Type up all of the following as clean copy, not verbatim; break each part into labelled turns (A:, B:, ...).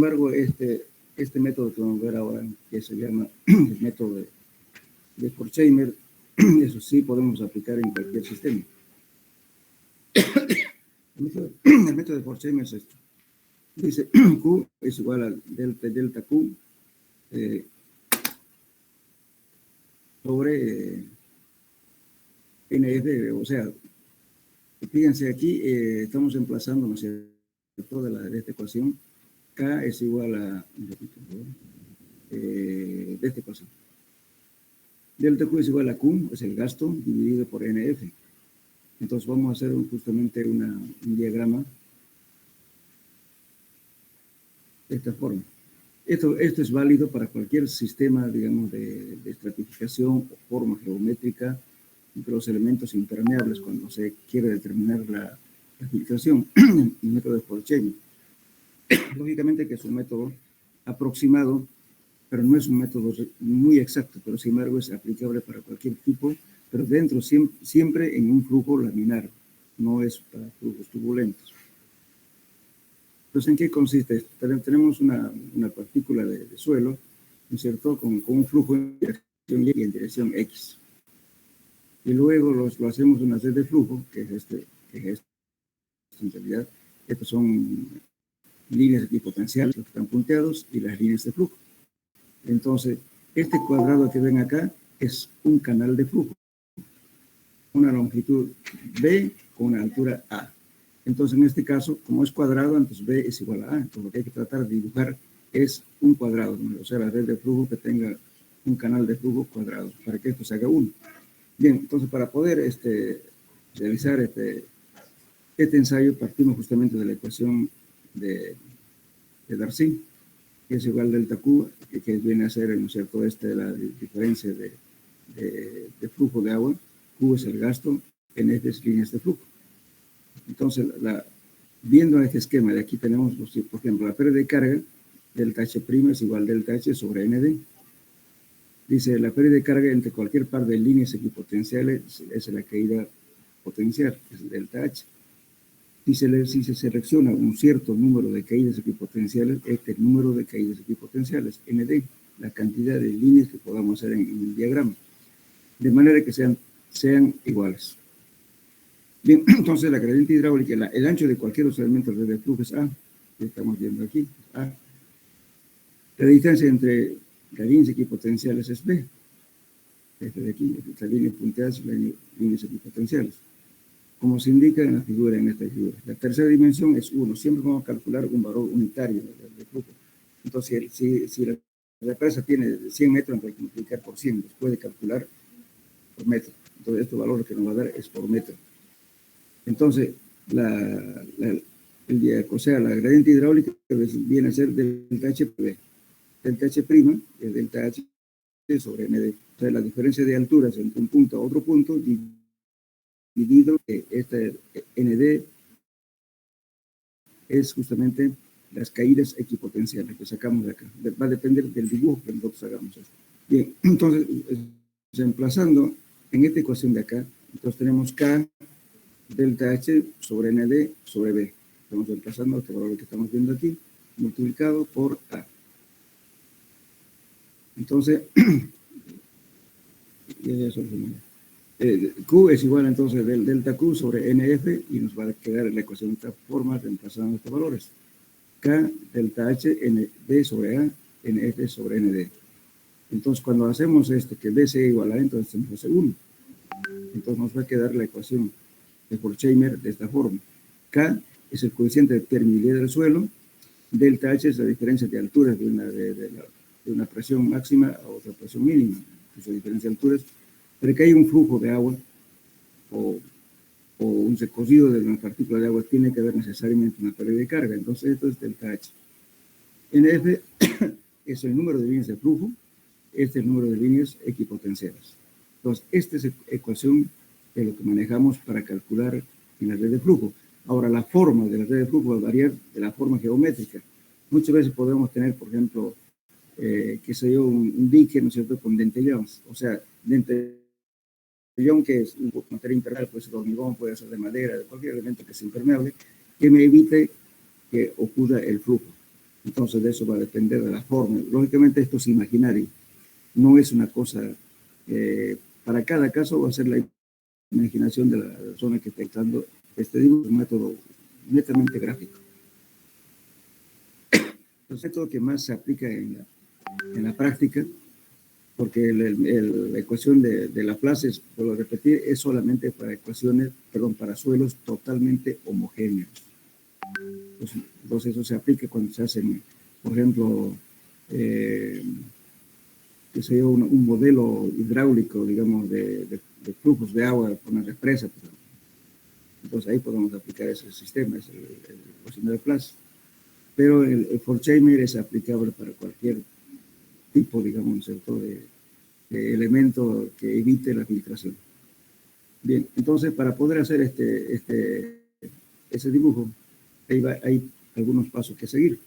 A: embargo, este método que vamos a ver ahora, que se llama el método de Horkheimer, eso sí podemos aplicar en cualquier sistema. El método de Horkheimer es esto. Dice Q es igual a delta Q sobre NF, o sea, fíjense aquí, estamos emplazando, ¿no es cierto?, de esta ecuación. K es igual a, de esta ecuación. Delta Q es igual a Q, es el gasto, dividido por NF. Entonces vamos a hacer justamente un diagrama de esta forma. Esto es válido para cualquier sistema, digamos, de estratificación o forma geométrica de los elementos impermeables cuando se quiere determinar la filtración, el método de Horkheimer. Lógicamente que es un método aproximado, pero no es un método muy exacto, pero sin embargo es aplicable para cualquier tipo, pero dentro siempre en un flujo laminar, no es para flujos turbulentos. Entonces, ¿en qué consiste esto? Tenemos una partícula de suelo, ¿no es cierto?, con un flujo en dirección Y y en dirección X. Y luego lo hacemos una red de flujo, que es en realidad, estos son líneas equipotenciales, los que están punteados, y las líneas de flujo. Entonces, este cuadrado que ven acá es un canal de flujo, una longitud B con una altura A. Entonces, en este caso, como es cuadrado, entonces B es igual a A. Entonces, lo que hay que tratar de dibujar es un cuadrado, ¿no? O sea, la red de flujo que tenga un canal de flujo cuadrado, para que esto se haga uno. Bien, entonces, para poder realizar este ensayo, partimos justamente de la ecuación de Darcy, que es igual a delta Q, que viene a ser, ¿no es cierto?, la diferencia de flujo de agua. Q es el gasto, NF es líneas de flujo. Entonces, viendo este esquema de aquí tenemos, por ejemplo, la pérdida de carga, delta H' es igual a delta H sobre ND. Dice, la pérdida de carga entre cualquier par de líneas equipotenciales es la caída potencial, es delta H. Si se selecciona un cierto número de caídas equipotenciales, este es el número de caídas equipotenciales, ND, la cantidad de líneas que podamos hacer en el diagrama, de manera que sean iguales. Bien, entonces la gradiente hidráulica, el ancho de cualquier de los elementos de flujo es A, que estamos viendo aquí, A. La distancia entre las líneas equipotenciales es B, este de aquí, las líneas punteadas y las líneas equipotenciales, como se indica en la figura, en esta figura. La tercera dimensión es 1, siempre vamos a calcular un valor unitario de flujo. Entonces, si la presa tiene 100 metros, entonces hay que multiplicar por 100, los puede calcular por metro. Entonces, este valor que nos va a dar es por metro. Entonces, la gradiente hidráulica viene a ser delta H por B. Delta H' es delta H sobre ND. O sea, la diferencia de alturas entre un punto a otro punto dividido, este ND es justamente las caídas equipotenciales que sacamos de acá. Va a depender del dibujo que nosotros hagamos. Bien, entonces, reemplazando en esta ecuación de acá, entonces tenemos K delta H sobre ND sobre B. Estamos reemplazando este valor que estamos viendo aquí, multiplicado por A. Entonces, Q es igual entonces del delta Q sobre NF y nos va a quedar la ecuación de esta forma reemplazando estos valores. K delta H ND sobre A, NF sobre ND. Entonces, cuando hacemos esto, que B sea igual a A, entonces nos hace 1. Entonces nos va a quedar la ecuación de Horkheimer de esta forma. K es el coeficiente de permeabilidad del suelo, delta H es la diferencia de alturas de una presión máxima a otra presión mínima, esa diferencia de alturas, pero que hay un flujo de agua o un recorrido de una partícula de agua, tiene que haber necesariamente una pérdida de carga. Entonces, esto es delta H. NF es el número de líneas de flujo, este es el número de líneas equipotenciales. Entonces, esta es la ecuación de lo que manejamos para calcular en la red de flujo. Ahora, la forma de la red de flujo va a variar de la forma geométrica. Muchas veces podemos tener, por ejemplo, qué sé yo, un dique, ¿no es cierto?, con dentellones. O sea, dentellón que es un material impermeable, puede ser de hormigón, puede ser de madera, de cualquier elemento que sea impermeable, que me evite que ocurra el flujo. Entonces de eso va a depender de la forma. Lógicamente esto es imaginario, no es una cosa, para cada caso va a ser la imaginación de la persona que está dictando este dibujo, es un método netamente gráfico. El método que más se aplica en la práctica, porque la ecuación de Laplace, puedo repetir, es solamente para ecuaciones, perdón, para suelos totalmente homogéneos. Entonces eso se aplica cuando se hacen, por ejemplo, que sea un modelo hidráulico, digamos, de flujos de agua por una represa. Entonces ahí podemos aplicar ese sistema, es el ecuación de Laplace. Pero el Forchheimer es aplicable para cualquier tipo, digamos, ¿cierto?, de elemento que evite la filtración. Bien, entonces para poder hacer ese dibujo, hay algunos pasos que seguir.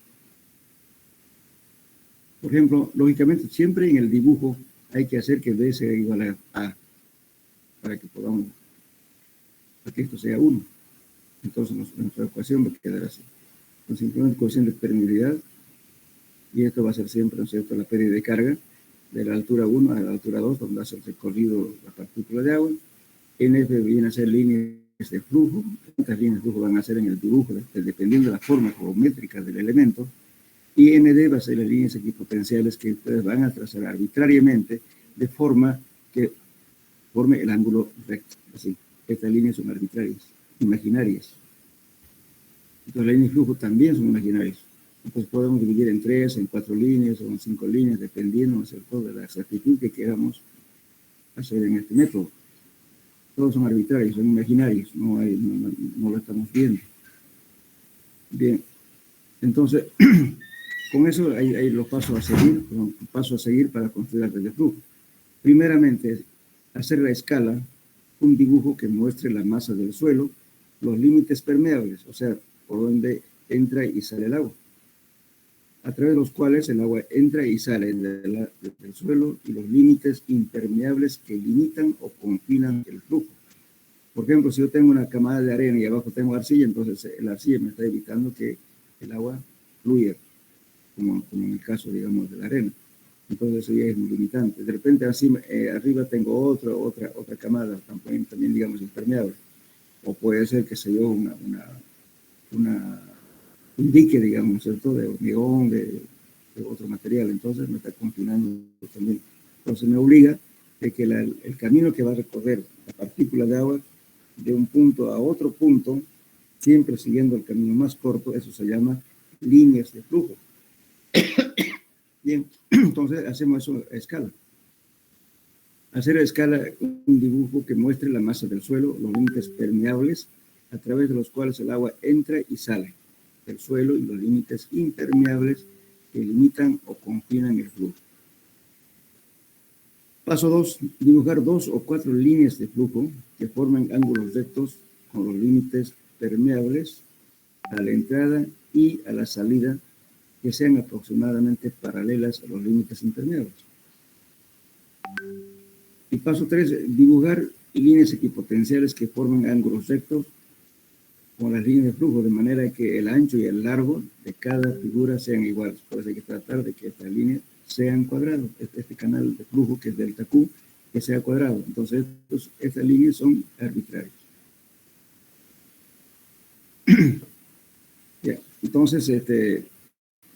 A: Por ejemplo, lógicamente, siempre en el dibujo hay que hacer que B sea igual a para que podamos, para que esto sea 1. Entonces nuestra ecuación va a quedar así. Entonces, simplemente coeficiente de permeabilidad, y esto va a ser siempre, ¿no es cierto?, la pérdida de carga de la altura 1 a la altura 2, donde hace el recorrido la partícula de agua. NF viene a ser líneas de flujo. ¿Cuántas líneas de flujo van a ser en el dibujo? Dependiendo de la forma geométrica del elemento. Y ND va a ser las líneas equipotenciales que ustedes van a trazar arbitrariamente de forma que forme el ángulo recto. Así, estas líneas son arbitrarias, imaginarias. Entonces, las líneas de flujo también son imaginarias. Entonces, podemos dividir en 3, en 4 líneas o en 5 líneas, dependiendo, ¿no es cierto?, de la exactitud que queramos hacer en este método. Todos son arbitrarios, son imaginarios, no lo estamos viendo. Bien, entonces, con eso hay los pasos a seguir para construir la red de flujo. Primeramente, hacer la escala, un dibujo que muestre la masa del suelo, los límites permeables, o sea, por donde entra y sale el agua, a través de los cuales el agua entra y sale del suelo, y los límites impermeables que limitan o confinan el flujo. Por ejemplo, si yo tengo una camada de arena y abajo tengo arcilla, entonces la arcilla me está evitando que el agua fluya, como en el caso, digamos, de la arena. Entonces eso ya es muy limitante. De repente así, arriba tengo otra camada, también digamos, impermeable. O puede ser, que se yo, un dique, digamos, ¿cierto?, de hormigón, de otro material. Entonces me está confinando también. Entonces me obliga de que el camino que va a recorrer la partícula de agua de un punto a otro punto, siempre siguiendo el camino más corto, eso se llama líneas de flujo. Bien, entonces hacemos eso a escala. Hacer a escala un dibujo que muestre la masa del suelo, los límites permeables a través de los cuales el agua entra y sale del suelo, y los límites impermeables que limitan o confinan el flujo. Paso 2. Dibujar 2 o 4 líneas de flujo que forman ángulos rectos con los límites permeables a la entrada y a la salida, que sean aproximadamente paralelas a los límites impermeables. Y paso 3. Dibujar líneas equipotenciales que forman ángulos rectos con las líneas de flujo, de manera que el ancho y el largo de cada figura sean iguales. Por eso hay que tratar de que estas líneas sean cuadrados. Este canal de flujo, que es delta Q, que sea cuadrado. Entonces, estas líneas son arbitrarias. Ya. Entonces,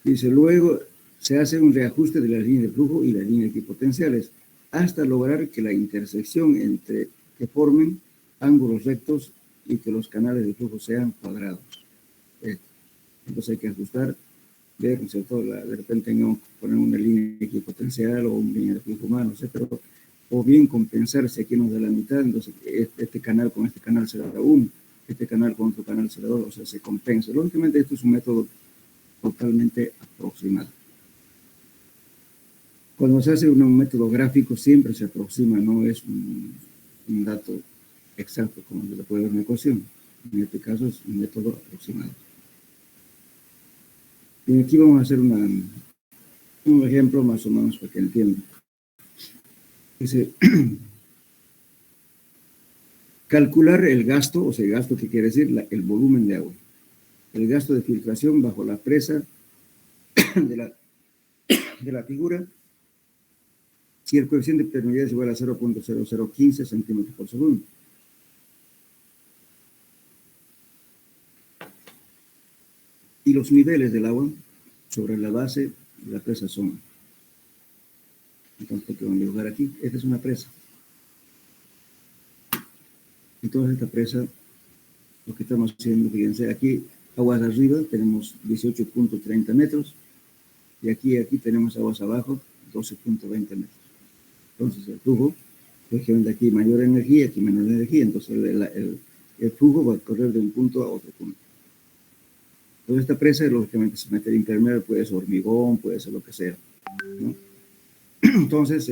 A: dice, luego se hace un reajuste de las líneas de flujo y las líneas equipotenciales hasta lograr que la intersección que formen ángulos rectos y que los canales de flujo sean cuadrados. Entonces hay que ajustar, ver, ¿no es cierto?, de repente poner una línea equipotencial o una línea de flujo humano, ¿sí?, pero, o bien compensar, si aquí nos da la mitad, entonces este canal con este canal será 1, este canal con otro canal será 2, o sea, se compensa. Lógicamente esto es un método totalmente aproximado. Cuando se hace un método gráfico siempre se aproxima, no es un dato exacto como se le puede ver en una ecuación. En este caso es un método aproximado. Y aquí vamos a hacer un ejemplo más o menos para que entiendan. Dice, calcular el gasto, o sea, el gasto que quiere decir el volumen de agua. El gasto de filtración bajo la presa de la figura, si el coeficiente de permeabilidad es igual a 0.0015 centímetros por segundo. Y los niveles del agua sobre la base de la presa son. Entonces, ¿qué vamos a dibujar aquí? Esta es una presa. Entonces, esta presa, lo que estamos haciendo, fíjense, aquí, aguas arriba, tenemos 18.30 metros, y aquí tenemos aguas abajo, 12.20 metros. Entonces, el flujo, lógicamente aquí mayor energía, aquí menor energía, entonces el flujo va a correr de un punto a otro punto. Entonces, esta presa, lógicamente, es materia impermeable, puede ser hormigón, puede ser lo que sea, ¿no? Entonces,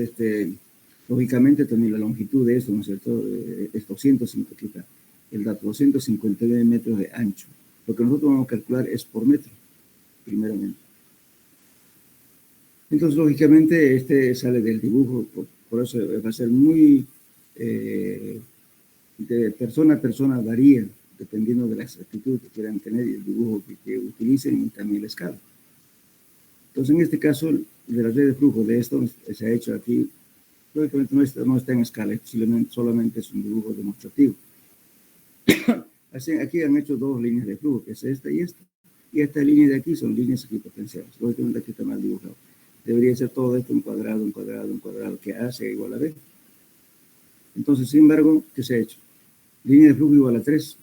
A: lógicamente, también la longitud de esto, ¿no es cierto? Es 250, el dato, 259 metros de ancho. Lo que nosotros vamos a calcular es por metro, primeramente. Entonces, lógicamente, este sale del dibujo, por eso va a ser muy, de persona a persona varía, dependiendo de la exactitud que quieran tener y el dibujo que utilicen y también la escala. Entonces, en este caso, de la red de flujo de esto se ha hecho aquí, lógicamente no está en escala, solamente es un dibujo demostrativo. Así, aquí han hecho dos líneas de flujo, que es esta y esta. Y esta línea de aquí son líneas equipotenciales. Lógicamente aquí está mal dibujado. Debería ser todo esto un cuadrado, que A sea igual a B. Entonces, sin embargo, ¿qué se ha hecho? Línea de flujo igual a 3.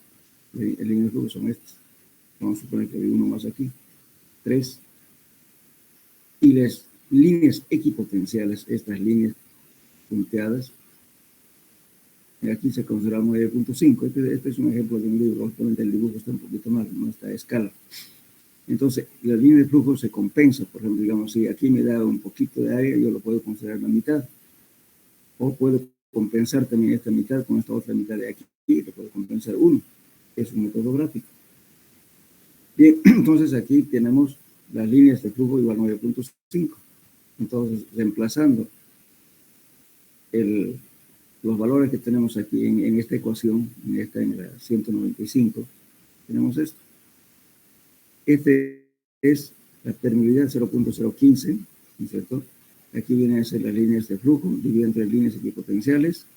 A: Las líneas de flujo son estas. Vamos a suponer que hay uno más aquí. 3. Y las líneas equipotenciales, estas líneas punteadas, y aquí se considera 9.5. Este es un ejemplo de un libro. Obviamente el dibujo está un poquito mal, no está a escala. Entonces, la línea de flujo se compensa. Por ejemplo, digamos, si aquí me da un poquito de área, yo lo puedo considerar la mitad. O puedo compensar también esta mitad con esta otra mitad de aquí. Y lo puedo compensar uno. Es un método gráfico. Bien, entonces aquí tenemos las líneas de flujo igual a 9.5. Entonces, reemplazando los valores que tenemos aquí en esta ecuación, en la 195, tenemos esto. Este es la permeabilidad 0.015, ¿no es cierto? Aquí vienen a ser las líneas de flujo, dividido entre líneas equipotenciales,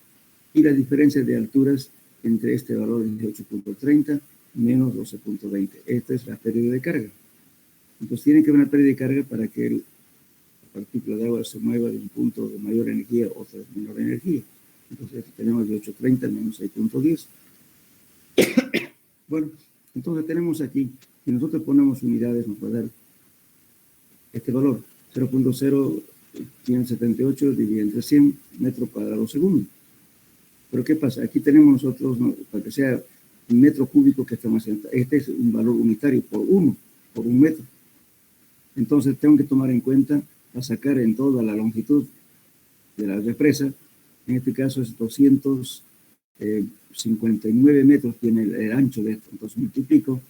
A: y la diferencia de alturas entre este valor de 18.30 menos 12.20. Esta es la pérdida de carga. Entonces tiene que haber una pérdida de carga para que la partícula de agua se mueva de un punto de mayor energía a otro de menor energía. Entonces aquí tenemos 18.30 menos 6.10. Bueno, entonces tenemos aquí, si nosotros ponemos unidades, nos va a dar este valor, 0.0578 dividido entre 100 metros cuadrados segundo. Pero ¿qué pasa? Aquí tenemos nosotros, para que sea un metro cúbico que estamos haciendo, este es un valor unitario por un metro. Entonces tengo que tomar en cuenta, a sacar en toda la longitud de la represa, en este caso es 259 metros tiene el ancho de esto. Entonces multiplico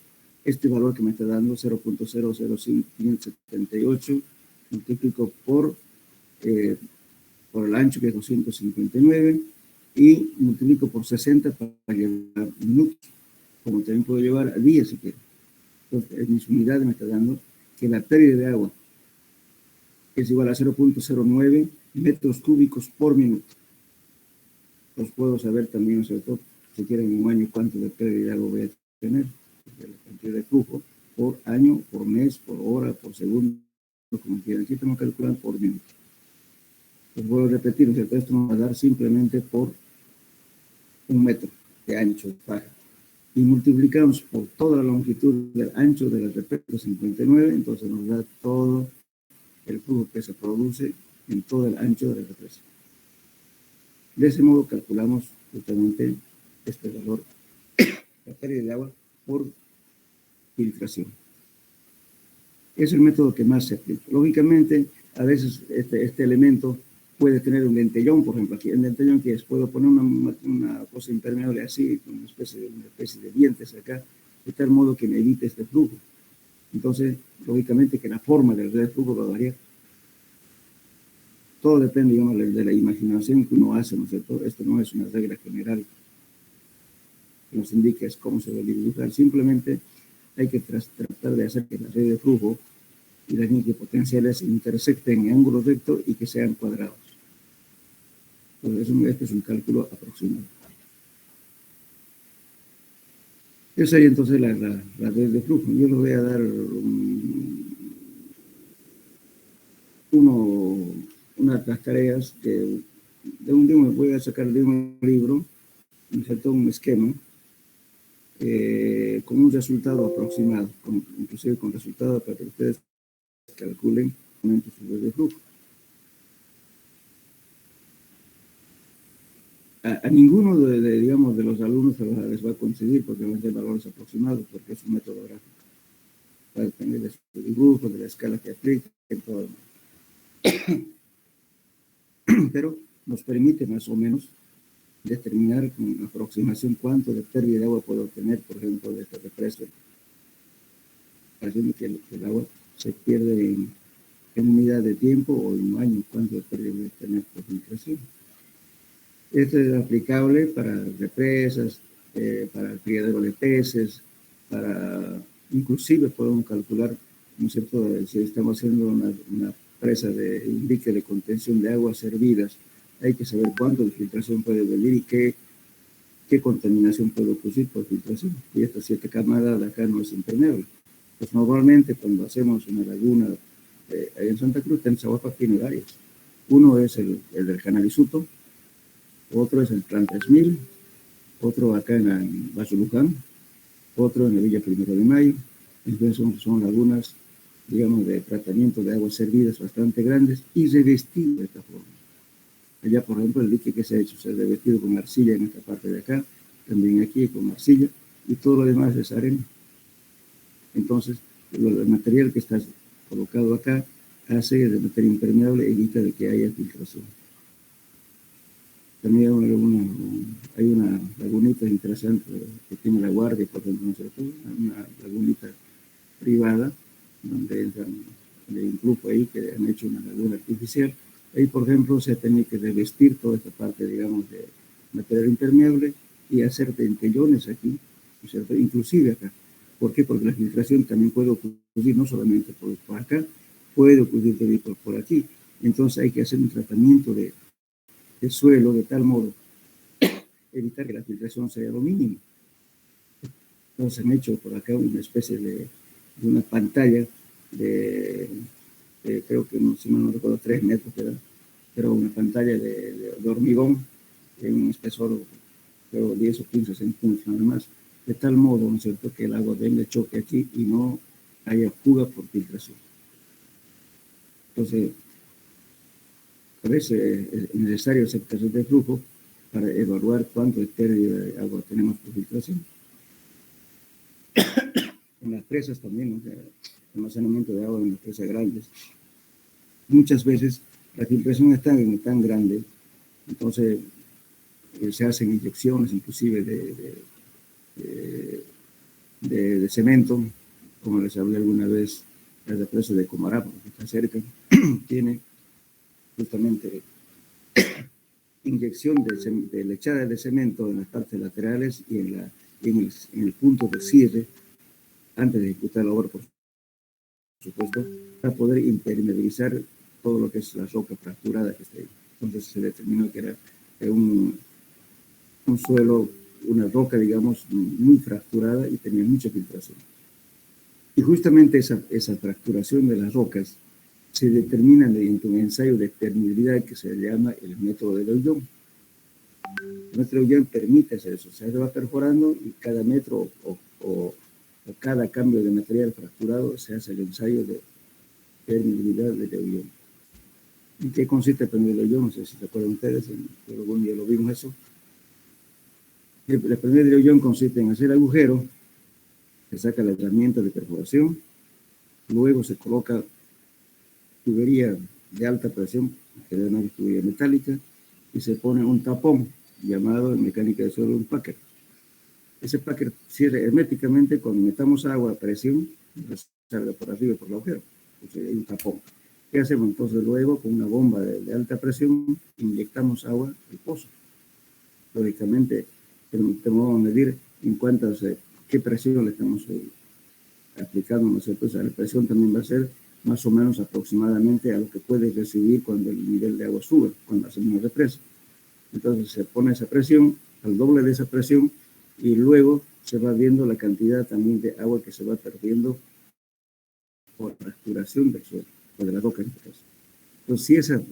A: este valor que me está dando, 0.000578, multiplico por el ancho que es 259 y multiplico por 60 para llevar minutos, como también puedo llevar a días si quiero. Entonces, en mis unidades me está dando que la pérdida de agua es igual a 0.09 metros cúbicos por minuto. Los puedo saber también, sobre todo, si quieren en un año, cuánto de pérdida de agua voy a tener, la cantidad de flujo, por año, por mes, por hora, por segundo, como quieran. Aquí tengo que calcular por minuto. Les voy a repetir, ¿cierto? Esto nos va a dar simplemente por un metro de ancho de paja. Y multiplicamos por toda la longitud del ancho de la represa 59, entonces nos da todo el flujo que se produce en todo el ancho de la represa. De ese modo calculamos justamente este valor, la pérdida de agua por filtración. Es el método que más se aplica. Lógicamente, a veces este elemento puede tener un dentellón, por ejemplo, aquí el dentellón que es, puedo poner una cosa impermeable así, una especie de dientes acá, de tal modo que me evite este flujo. Entonces, lógicamente que la forma del red de flujo va a variar. Todo depende, digamos, de la imaginación que uno hace, ¿no es cierto? Esto no es una regla general que nos indique cómo se debe dibujar. Simplemente hay que tratar de hacer que la red de flujo y las líneas potenciales intersecten en ángulo recto y que sean cuadrados. Entonces, este es un cálculo aproximado. Esa sería entonces la red de flujo. Yo les voy a dar unas de las tareas que voy a sacar de un libro, un esquema, con un resultado aproximado, inclusive con resultado para que ustedes calculen su red de flujo. A ninguno digamos, de los alumnos les va a conseguir porque van a ser valores aproximados, porque es un método gráfico. Va a depender de su dibujo, de la escala que aplique, todo. Pero nos permite más o menos determinar con aproximación cuánto de pérdida de agua puedo obtener, por ejemplo, de esta represa. Haciendo que el agua se pierde en unidad de tiempo o en un año, cuánto de pérdida voy a tener por filtración. Esto es aplicable para represas, para el criadero de peces, inclusive podemos calcular, ¿no es cierto?, si estamos haciendo una presa de un dique de contención de aguas servidas, hay que saber cuánto de filtración puede venir y qué contaminación puede producir por filtración. Y esta 7 camadas de acá no es impermeable. Pues normalmente cuando hacemos una laguna en Santa Cruz, Tenzahuapa tiene varias. Uno es el del Canal Isuto, otro es el Plan 3000, otro acá en Vaso Luján, otro en la Villa Primero de Mayo. Entonces son lagunas, digamos, de tratamiento de aguas servidas bastante grandes y revestido de esta forma. Allá, por ejemplo, el dique que se ha hecho se ha revestido con arcilla en esta parte de acá, también aquí con arcilla, y todo lo demás es arena. Entonces, el material que está colocado acá hace de materia impermeable, evita de que haya filtración. También hay una lagunita interesante que tiene La Guardia, por ejemplo, ¿no es cierto? Una lagunita privada, donde entran de un grupo ahí que han hecho una laguna artificial. Ahí, por ejemplo, se ha tenido que revestir toda esta parte, digamos, de material impermeable y hacer dentellones aquí, ¿no es cierto? Inclusive acá. ¿Por qué? Porque la filtración también puede ocurrir no solamente por acá, puede ocurrir también por aquí. Entonces hay que hacer un tratamiento de suelo de tal modo evitar que la filtración sea lo mínimo. Entonces han hecho por acá una especie de una pantalla de creo que, si mal no recuerdo, 3 metros, pero una pantalla de hormigón en un espesor, creo, 10 o 15 centímetros nada más, de tal modo, ¿no es cierto?, que el agua venga, choque aquí y no haya fuga por filtración. Entonces, a veces es necesario hacer casos de flujo para evaluar cuánto de pérdida de agua tenemos por filtración. En las presas también, ¿no? El almacenamiento de agua en las presas grandes. Muchas veces la filtración es tan grande, entonces se hacen inyecciones inclusive de cemento, como les hablé alguna vez, la presa de Comarapa, que está cerca, tiene justamente inyección de lechada de cemento en las partes laterales y en el punto de cierre, antes de ejecutar la obra, por supuesto, para poder impermeabilizar todo lo que es la roca fracturada que está ahí. Entonces se determinó que era un suelo, una roca, digamos, muy fracturada y tenía mucha filtración. Y justamente esa fracturación de las rocas se determina mediante un ensayo de permeabilidad que se llama el método de Loudon. El método de Loudon permite hacer eso. Se va perforando y cada metro o cada cambio de material fracturado se hace el ensayo de permeabilidad de Loudon. ¿En qué consiste el permeabilidad de Loudon? No sé si se acuerdan ustedes, pero algún día lo vimos eso. El permeabilidad de Loudon consiste en hacer agujero, se saca la herramienta de perforación, luego se coloca tubería de alta presión, generalmente tubería metálica, y se pone un tapón llamado en mecánica de suelo un packer. Ese packer cierra herméticamente cuando metamos agua a presión, salga por arriba por el agujero, entonces hay un tapón. ¿Qué hacemos entonces? Luego con una bomba de alta presión inyectamos agua al pozo. Lógicamente tenemos que medir en qué presión le estamos aplicando, ¿no es cierto? O sea, la presión también va a ser más o menos aproximadamente a lo que puede recibir cuando el nivel de agua sube, cuando hacemos una represa. Entonces se pone esa presión, al doble de esa presión, y luego se va viendo la cantidad también de agua que se va perdiendo por fracturación del suelo, o de la roca en este caso. Entonces, si esa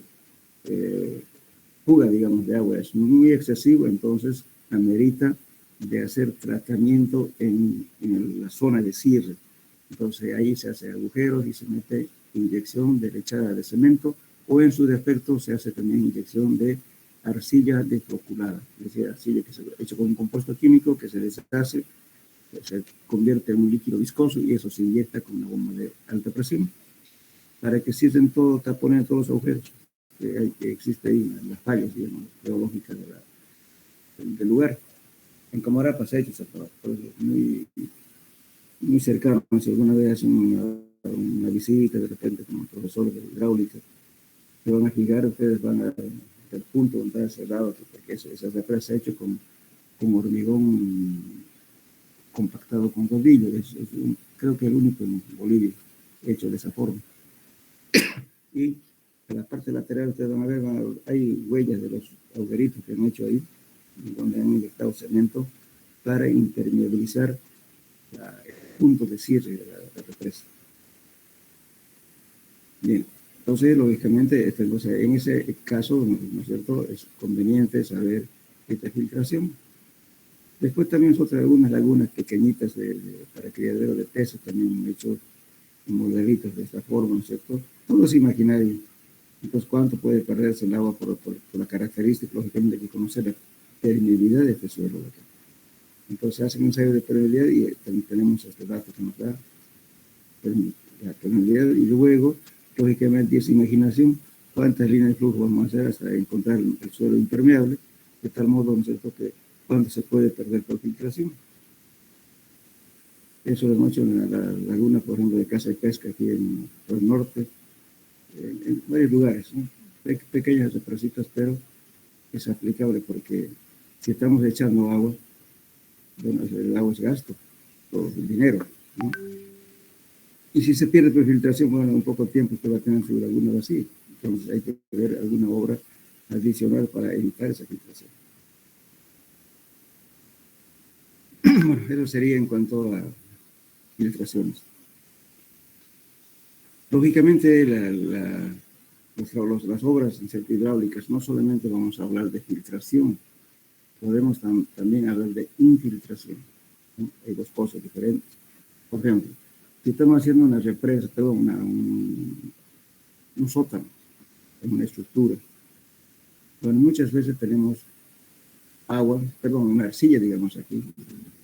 A: fuga, digamos, de agua es muy excesivo, entonces amerita de hacer tratamiento en la zona de cierre. Entonces ahí se hace agujeros y se mete inyección de lechada de cemento, o en su defecto se hace también inyección de arcilla desfloculada, es decir, arcilla que se hecha con un compuesto químico que se deshace, se convierte en un líquido viscoso y eso se inyecta con una bomba de alta presión para que cierren todo, taponen todos los agujeros que existe ahí, las fallas, digamos, geológicas del lugar. En Comarapa se ha hecho esa trabajo, muy, muy cercano. Si alguna vez hacen una visita, de repente como profesor de hidráulica, se van a fijar, ustedes van a el punto donde está cerrado, porque esa represa se ha hecho con hormigón compactado con rodillo. Creo que el único en Bolivia hecho de esa forma. Y en la parte lateral ustedes van a ver, hay huellas de los agujeritos que han hecho ahí, donde han inyectado cemento para impermeabilizar el punto de cierre de la represa. Bien, entonces lógicamente en ese caso, ¿no es cierto?, es conveniente saber esta filtración. Después también son algunas lagunas pequeñitas para criadero de peces, también han hecho modelitos de esta forma, ¿no es cierto? Todo es imaginario. Entonces, ¿cuánto puede perderse el agua por la característica? Lógicamente hay que conocer la permeabilidad de este suelo de acá. Entonces, hacen un ensayo de permeabilidad y también tenemos este dato que nos da la permeabilidad, y luego, lógicamente, esa imaginación, cuántas líneas de flujo vamos a hacer hasta encontrar el suelo impermeable, de tal modo, ¿no es cierto?, que cuánto se puede perder por filtración. Eso lo hemos hecho en la laguna, por ejemplo, de Casa de Pesca, aquí en el norte, en varios lugares, ¿no? Pequeñas represitas, pero es aplicable porque si estamos echando agua, bueno, el agua es gasto, todo el dinero, ¿no? Y si se pierde por filtración, bueno, en poco tiempo usted va a tener su laguna vacía. Entonces hay que ver alguna obra adicional para evitar esa filtración. Bueno, eso sería en cuanto a filtraciones. Lógicamente, las obras hidráulicas, no solamente vamos a hablar de filtración, podemos también hablar de infiltración, ¿no? Hay dos cosas diferentes. Por ejemplo, si estamos haciendo una represa, un sótano en una estructura, bueno, muchas veces tenemos una arcilla, digamos aquí,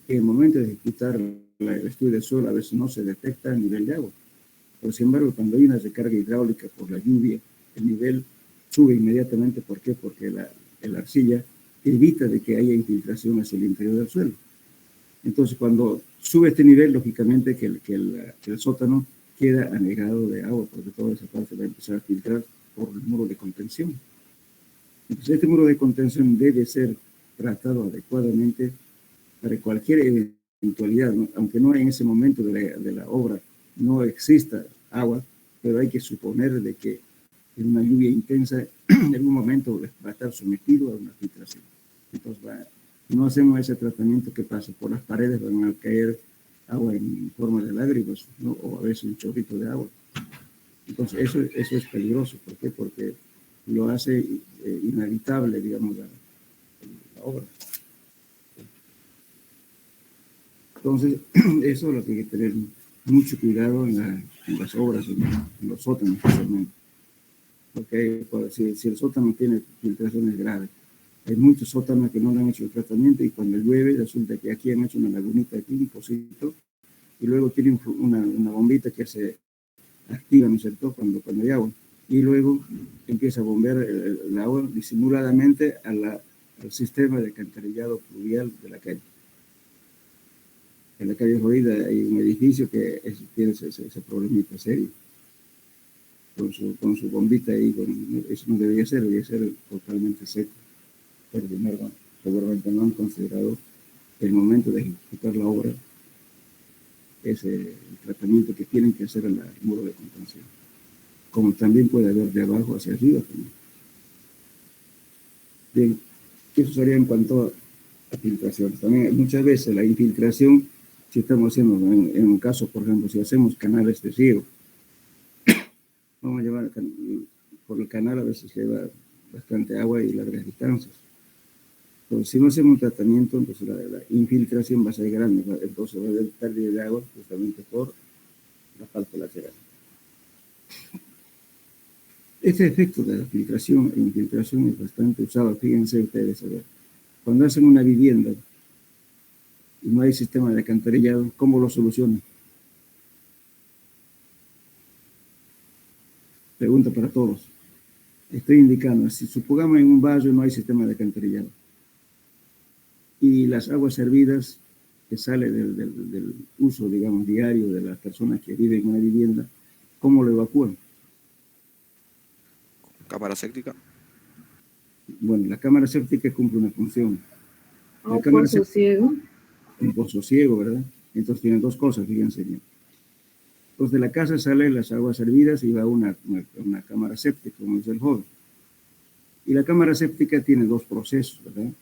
A: que en el momento de ejecutar el estudio del suelo a veces no se detecta el nivel de agua. Pero sin embargo, cuando hay una recarga hidráulica por la lluvia, el nivel sube inmediatamente. ¿Por qué? Porque la arcilla evita de que haya infiltración hacia el interior del suelo. Entonces, cuando sube este nivel, lógicamente que el sótano queda anegado de agua, porque toda esa parte va a empezar a filtrar por el muro de contención. Entonces, este muro de contención debe ser tratado adecuadamente para cualquier eventualidad, ¿no? Aunque no en ese momento de la obra no exista agua, pero hay que suponer de que en una lluvia intensa en algún momento va a estar sometido a una filtración. Entonces, no hacemos ese tratamiento, que pasa por las paredes, van a caer agua en forma de lágrimas, ¿no? O a veces un chorrito de agua. Entonces, eso es peligroso. ¿Por qué? Porque lo hace inhabitable, digamos, la obra. Entonces, eso es lo que hay que tener mucho cuidado en las obras, en los sótanos especialmente. Porque si el sótano tiene filtraciones graves, hay muchos sótanos que no le han hecho el tratamiento, y cuando llueve resulta que aquí han hecho una lagunita, aquí un pocito, y luego tienen una bombita que se activa, ¿no es cierto?, cuando hay agua, y luego empieza a bombear el agua disimuladamente al sistema de alcantarillado pluvial de la calle. En la calle Jodida hay un edificio que tiene ese problemita serio, con su bombita ahí. Eso no debería ser totalmente seco, pero seguramente no han considerado el momento de ejecutar la obra es el tratamiento que tienen que hacer al muro de contención. Como también puede haber de abajo hacia arriba también. Bien, eso sería en cuanto a filtraciones. También muchas veces la infiltración, si estamos haciendo, en un caso, por ejemplo, si hacemos canales de riego, vamos a llevar, por el canal a veces lleva bastante agua y largas distancias. Entonces, si no hacemos un tratamiento, entonces la infiltración va a ser grande, entonces va a haber pérdida de agua justamente por la falta lateral. Este efecto de la filtración e infiltración es bastante usado. Fíjense ustedes, a ver, cuando hacen una vivienda y no hay sistema de alcantarillado, ¿cómo lo solucionan? Pregunta para todos. Estoy indicando, si supongamos en un barrio no hay sistema de alcantarillado y las aguas servidas que sale del uso, digamos, diario de las personas que viven en una vivienda, ¿cómo lo evacúan?
B: Cámara séptica.
A: Bueno, la cámara séptica cumple una función.
C: Un pozo ciego.
A: Un pozo ciego, ¿verdad? Entonces tiene dos cosas, fíjense bien. Entonces de la casa salen las aguas servidas y va a una cámara séptica, como dice el joven. Y la cámara séptica tiene dos procesos, ¿verdad?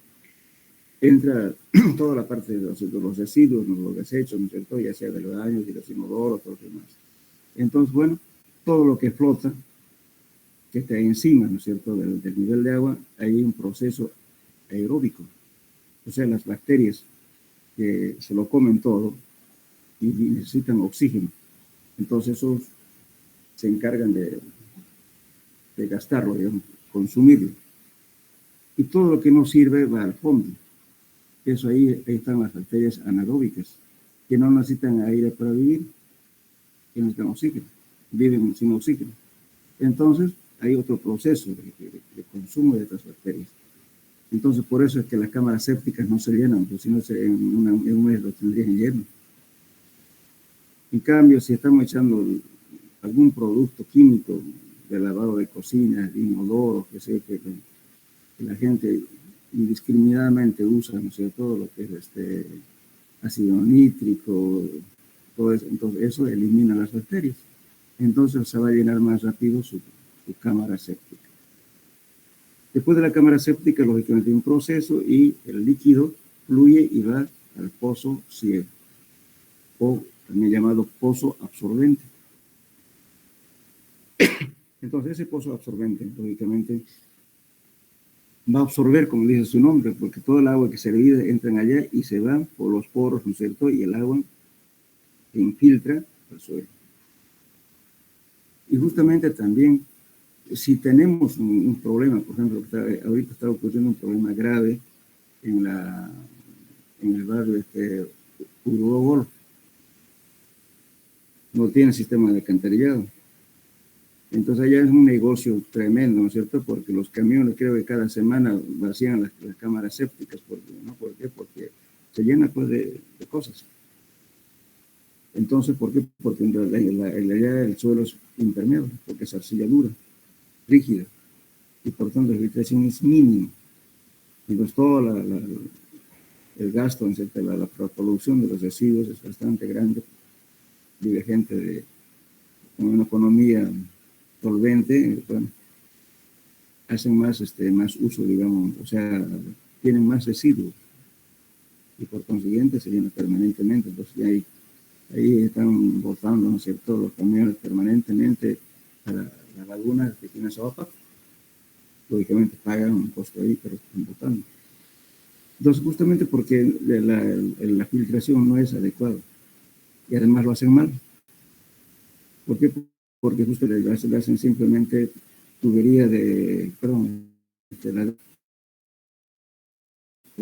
A: Entra toda la parte de los residuos, los desechos, ¿no es cierto? Ya sea de los baños, de los inodoros, todo lo demás. Entonces, bueno, todo lo que flota, que está encima, ¿no es cierto?, del nivel de agua, hay un proceso aeróbico. O sea, las bacterias que se lo comen todo y necesitan oxígeno. Entonces, esos se encargan de gastarlo, digamos, consumirlo. Y todo lo que no sirve va al fondo. Eso ahí están las bacterias anaeróbicas, que no necesitan aire para vivir, que necesitan oxígeno, viven sin oxígeno. Entonces, hay otro proceso de consumo de estas bacterias. Entonces, por eso es que las cámaras sépticas no se llenan, porque si no, en un mes lo tendrían lleno. En cambio, si estamos echando algún producto químico de lavado de cocina, de inodoro, que sé que la gente indiscriminadamente usa, ¿no sé, todo lo que es ácido nítrico, todo eso, entonces eso elimina las bacterias. Entonces se va a llenar más rápido su cámara séptica. Después de la cámara séptica, lógicamente hay un proceso y el líquido fluye y va al pozo ciego, o también llamado pozo absorbente. Entonces ese pozo absorbente, lógicamente, va a absorber, como dice su nombre, porque todo el agua que se divide entra allá y se va por los poros, ¿no es cierto? Y el agua se infiltra al suelo. Y justamente también, si tenemos un problema, por ejemplo, ahorita está ocurriendo un problema grave en el barrio Urubogol, no tiene sistema de alcantarillado. Entonces allá es un negocio tremendo, ¿no es cierto? Porque los camiones, creo que cada semana vacían las cámaras sépticas. ¿No? ¿Por qué? Porque se llena pues de cosas. Entonces, ¿por qué? Porque allá el suelo es impermeable, porque es arcilla dura, rígida, y por tanto la filtración es mínima. Entonces todo el gasto, la producción de los residuos es bastante grande. Vive gente con una economía solvente, bueno, hacen más uso, digamos, o sea, tienen más residuos y por consiguiente se llena permanentemente. Entonces ahí están botando, ¿no es cierto?, los camiones permanentemente a la laguna que tiene Sopa. Lógicamente pagan un costo ahí, pero están botando. Entonces, justamente porque la filtración no es adecuada y además lo hacen mal. ¿Por qué? Porque justo le hacen simplemente tubería de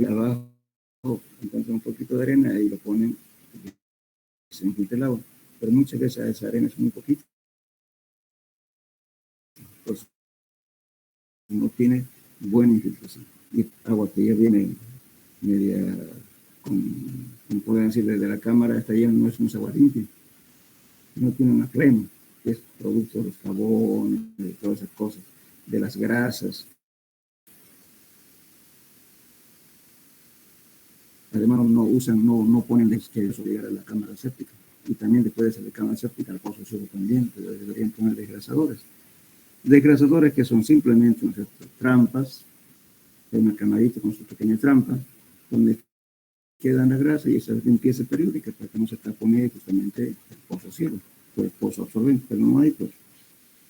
A: abajo encuentran un poquito de arena y lo ponen y se infiltra el agua. Pero muchas veces esa arena es muy poquita. Entonces, no tiene buena infiltración. Y agua que ya viene media, como pueden decir, desde la cámara hasta allá no es un agua limpia. No tiene una crema, que es producto de los jabones, de todas esas cosas, de las grasas. Además no ponen leche que eso llegar a la cámara séptica. y también después de la cámara séptica al pozo ciego también, deberían poner desgrasadores. Desgrasadores que son simplemente, ¿no es cierto?, trampas, de una camarita con su pequeña trampa, donde quedan la grasa y esa limpieza periódica para que no se tapone justamente el pozo ciego, o el pozo absorbente, pero no hay, pues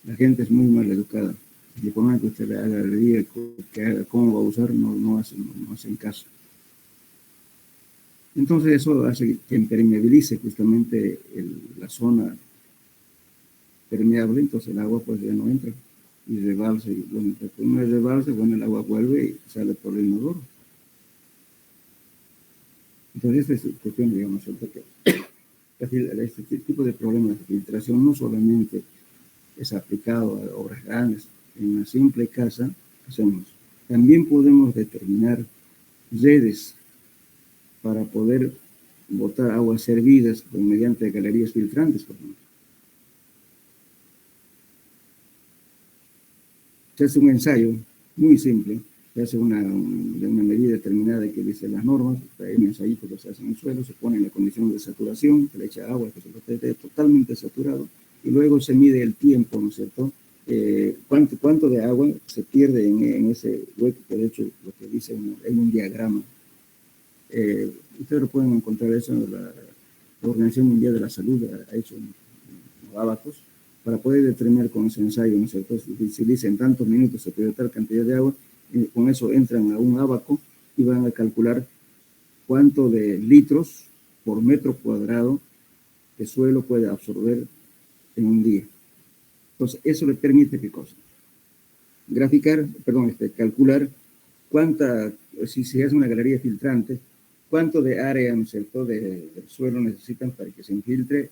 A: la gente es muy mal educada. Y por más que usted le haga, le diga que haga, cómo va a usar, no hacen caso. Entonces eso hace que impermeabilice justamente la zona permeable, entonces el agua pues ya no entra y rebalsa, y bueno, después no es rebalsa, bueno, el agua vuelve y sale por el inodoro. Entonces esta es cuestión, digamos, que este tipo de problemas de filtración no solamente es aplicado a obras grandes. En una simple casa hacemos. También podemos determinar redes para poder botar aguas servidas mediante galerías filtrantes, por ejemplo. Se hace un ensayo muy simple, se hace una medida determinada que dice las normas, hay un ensayito que se hace en el suelo, se pone en la condición de saturación, se le echa agua, que se lo esté totalmente saturado, y luego se mide el tiempo, ¿no es cierto?, cuánto de agua se pierde en ese hueco, que de hecho lo que dice en un diagrama. Ustedes lo pueden encontrar eso, la Organización Mundial de la Salud ha hecho unos ábacos para poder determinar con ese ensayo, ¿no es cierto? Si dicen tantos minutos se pierde tal cantidad de agua, con eso entran a un ábaco y van a calcular cuánto de litros por metro cuadrado de suelo puede absorber en un día. Entonces, eso le permite, ¿qué cosa? Calcular si se hace una galería filtrante, cuánto de área, ¿no es cierto?, del suelo necesitan para que se infiltre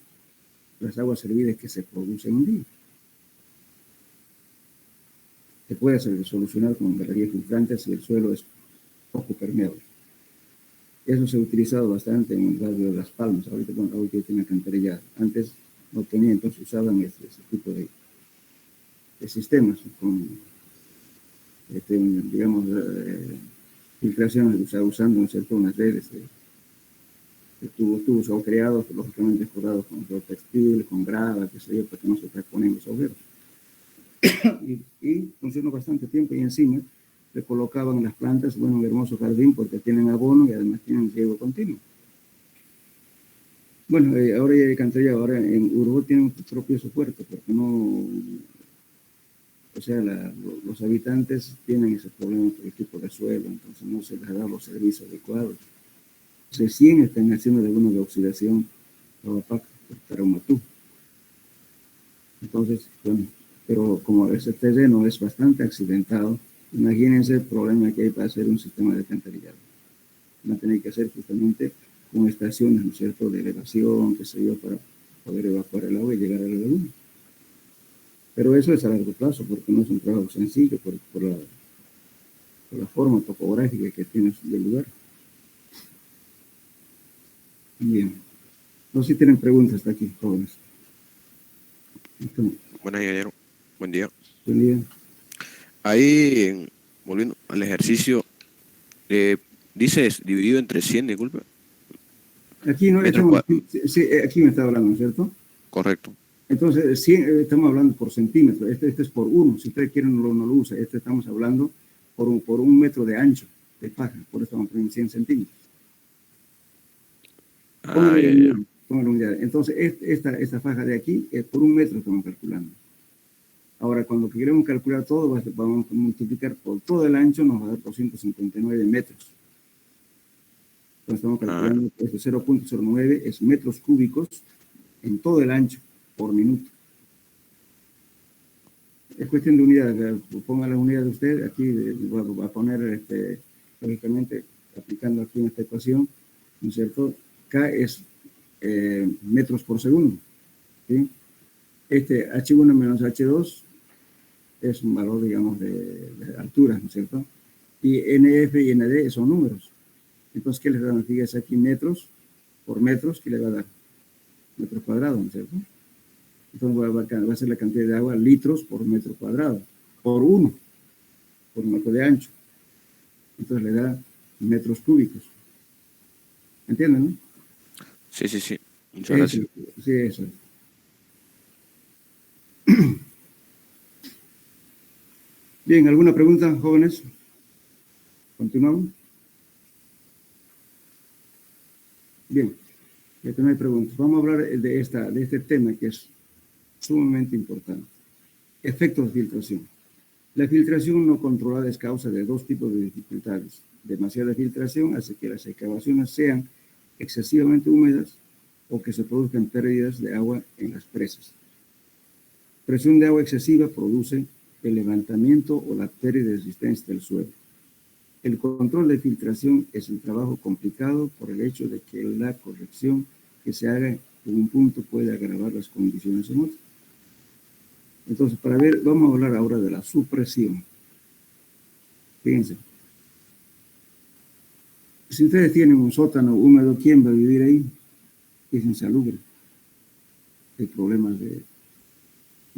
A: las aguas servidas que se producen en un día. Se puede solucionar con galerías filtrantes si el suelo es poco permeable. Eso se ha utilizado bastante en el barrio de Las Palmas. Ahorita tiene alcantarillado. Antes no tenía, entonces usaban ese tipo de sistemas con, digamos, filtraciones, usando, ¿no es cierto?, unas redes de tubos o creados, lógicamente forrados con textil, con grava, qué sé yo, para que no se trasponen los agujeros. y funcionó bastante tiempo, y encima le colocaban las plantas, bueno, un hermoso jardín porque tienen abono y además tienen riego continuo. Bueno, ahora ya hay alcantarillado, ahora en Urubó tienen su propio soporte, porque no, o sea, los habitantes tienen ese problema por el tipo de suelo, entonces no se les da los servicios adecuados. Recién están haciendo algunos de oxidación para Taramatú. Entonces, bueno, pero como ese terreno es bastante accidentado, imagínense el problema que hay para hacer un sistema de alcantarillado. Van a tener que hacer justamente con estaciones, ¿no es cierto?, de elevación, qué sé yo, para poder evacuar el agua y llegar a la laguna. Pero eso es a largo plazo, porque no es un trabajo sencillo por la forma topográfica que tiene el lugar. Bien. No sé si tienen preguntas hasta aquí, jóvenes.
B: Buenas, ingeniero. Buen día.
A: Buen día.
B: Ahí, volviendo al ejercicio, dice dividido entre 100, disculpe.
A: Aquí no estamos, sí, aquí me está hablando, ¿cierto?
B: Correcto.
A: Entonces, sí, estamos hablando por centímetros. Este es por 1. Si ustedes quieren, no lo usa. Estamos hablando por un metro de ancho de faja. Por eso estamos poniendo 100 centímetros. Póngale unidad. Entonces, esta faja de aquí, por 1 metro estamos calculando. Ahora, cuando queremos calcular todo, vamos a multiplicar por todo el ancho, nos va a dar 259 metros. Entonces, estamos calculando que 0.09 es metros cúbicos en todo el ancho por minuto. Es cuestión de unidad. Ponga la unidad de usted. Aquí va a poner, lógicamente, aplicando aquí en esta ecuación, ¿no es cierto? K es metros por segundo. ¿Sí? H1 menos H2 es un valor, digamos, de altura, ¿no es cierto? Y NF y ND son números. Entonces, ¿qué les dan? Fíjense aquí metros por metros, ¿qué le va a dar? Metros cuadrados, ¿no es cierto? Entonces va a ser la cantidad de agua, litros por metro cuadrado, por 1, por metro de ancho. Entonces le da metros cúbicos. ¿Entienden, no?
B: Sí. Muchas gracias.
A: Sí, eso. Bien, ¿alguna pregunta, jóvenes? ¿Continuamos? Bien, ya que no hay preguntas. Vamos a hablar de este tema que es sumamente importante. Efectos de filtración. La filtración no controlada es causa de dos tipos de dificultades. Demasiada filtración hace que las excavaciones sean excesivamente húmedas o que se produzcan pérdidas de agua en las presas. Presión de agua excesiva produce el levantamiento o la pérdida de resistencia del suelo. El control de filtración es un trabajo complicado por el hecho de que la corrección que se haga en un punto puede agravar las condiciones en otro. Entonces, vamos a hablar ahora de la supresión. Fíjense. Si ustedes tienen un sótano húmedo, ¿quién va a vivir ahí? Es insalubre. Hay problemas de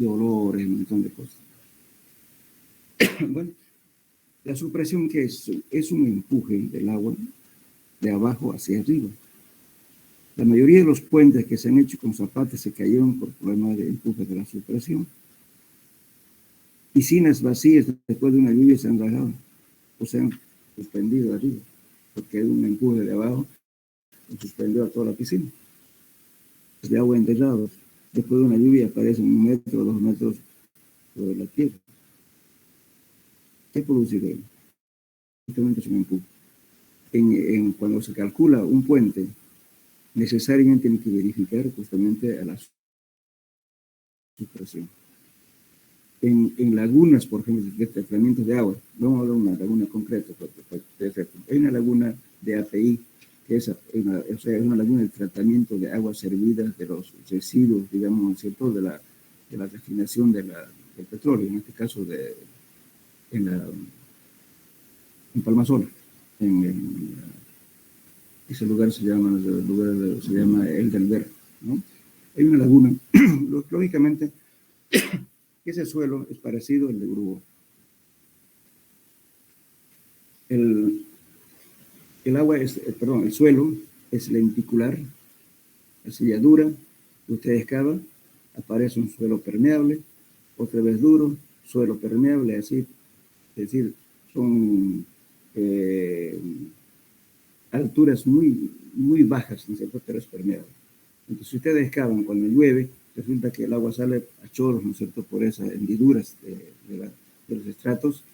A: olores, un montón de cosas. Bueno, la supresión, ¿qué es? Es un empuje del agua de abajo hacia arriba. La mayoría de los puentes que se han hecho con zapatos se cayeron por problemas de empuje de la supresión. Piscinas vacías después de una lluvia se han rajado o se han suspendido arriba, porque hay un empuje de abajo que suspendió a toda la piscina. De agua enterrada, después de una lluvia aparecen 1 metro o 2 metros sobre la tierra. ¿Qué produce ahí? Justamente es un empuje. Cuando se calcula un puente, necesariamente tiene que verificar justamente a la supresión. En lagunas, por ejemplo, de tratamientos de agua, vamos a hablar de una laguna concreta, hay una laguna de API, que es una laguna de tratamiento de aguas servidas de los residuos, digamos, ¿cierto?, de la refinación del petróleo, en este caso en Palmasola, ese lugar se llama Eldelberg, ¿no? Hay una laguna, lógicamente, ese suelo es parecido al de Grubón. El suelo es lenticular, arcilla dura, usted excava, aparece un suelo permeable, otra vez duro, suelo permeable, así, es decir, son alturas muy, muy bajas, ¿no es cierto?, pero es permeable. Entonces, si ustedes excavan cuando llueve, resulta que el agua sale a chorros, ¿no es cierto?, por esas hendiduras de los estratos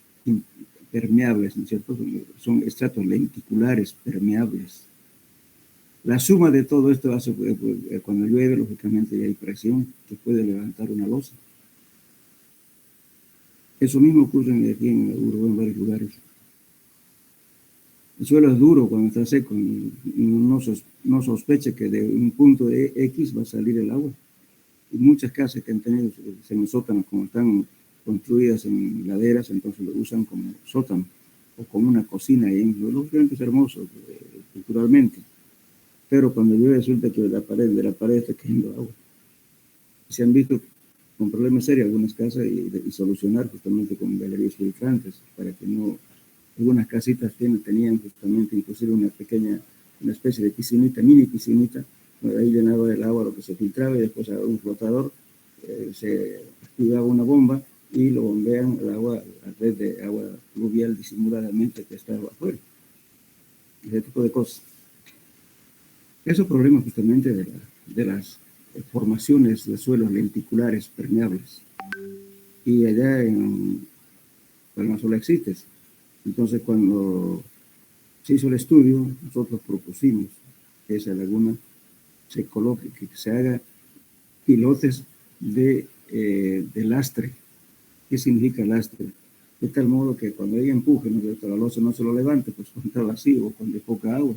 A: permeables, ¿no es cierto?, son estratos lenticulares permeables. La suma de todo esto hace que cuando llueve, lógicamente, ya hay presión que puede levantar una losa. Eso mismo ocurre aquí en Uruguay en varios lugares. El suelo es duro cuando está seco y no sospecha que de un punto de X va a salir el agua. Y muchas casas que han tenido en sótanos, como están construidas en laderas, entonces lo usan como sótano o como una cocina. Y lógicamente es hermoso culturalmente. Pero cuando llueve resulta que de la pared está cayendo agua. Se han visto con problemas serios algunas casas y solucionar justamente con galerías filtrantes para que no... Algunas casitas tenían justamente inclusive una especie de piscinita, mini piscinita, ahí llenaba el agua lo que se filtraba y después a un flotador se activaba una bomba y lo bombean el agua, la red de agua pluvial disimuladamente que estaba afuera. Ese tipo de cosas. Esos problemas justamente de las formaciones de suelos lenticulares permeables. Y allá en Palmasola existe. Entonces, cuando se hizo el estudio, nosotros propusimos que esa laguna se coloque, que se haga pilotes de lastre. ¿Qué significa lastre? De tal modo que cuando ella empuje, la losa no se lo levante, pues cuando está vacío o cuando hay poca agua,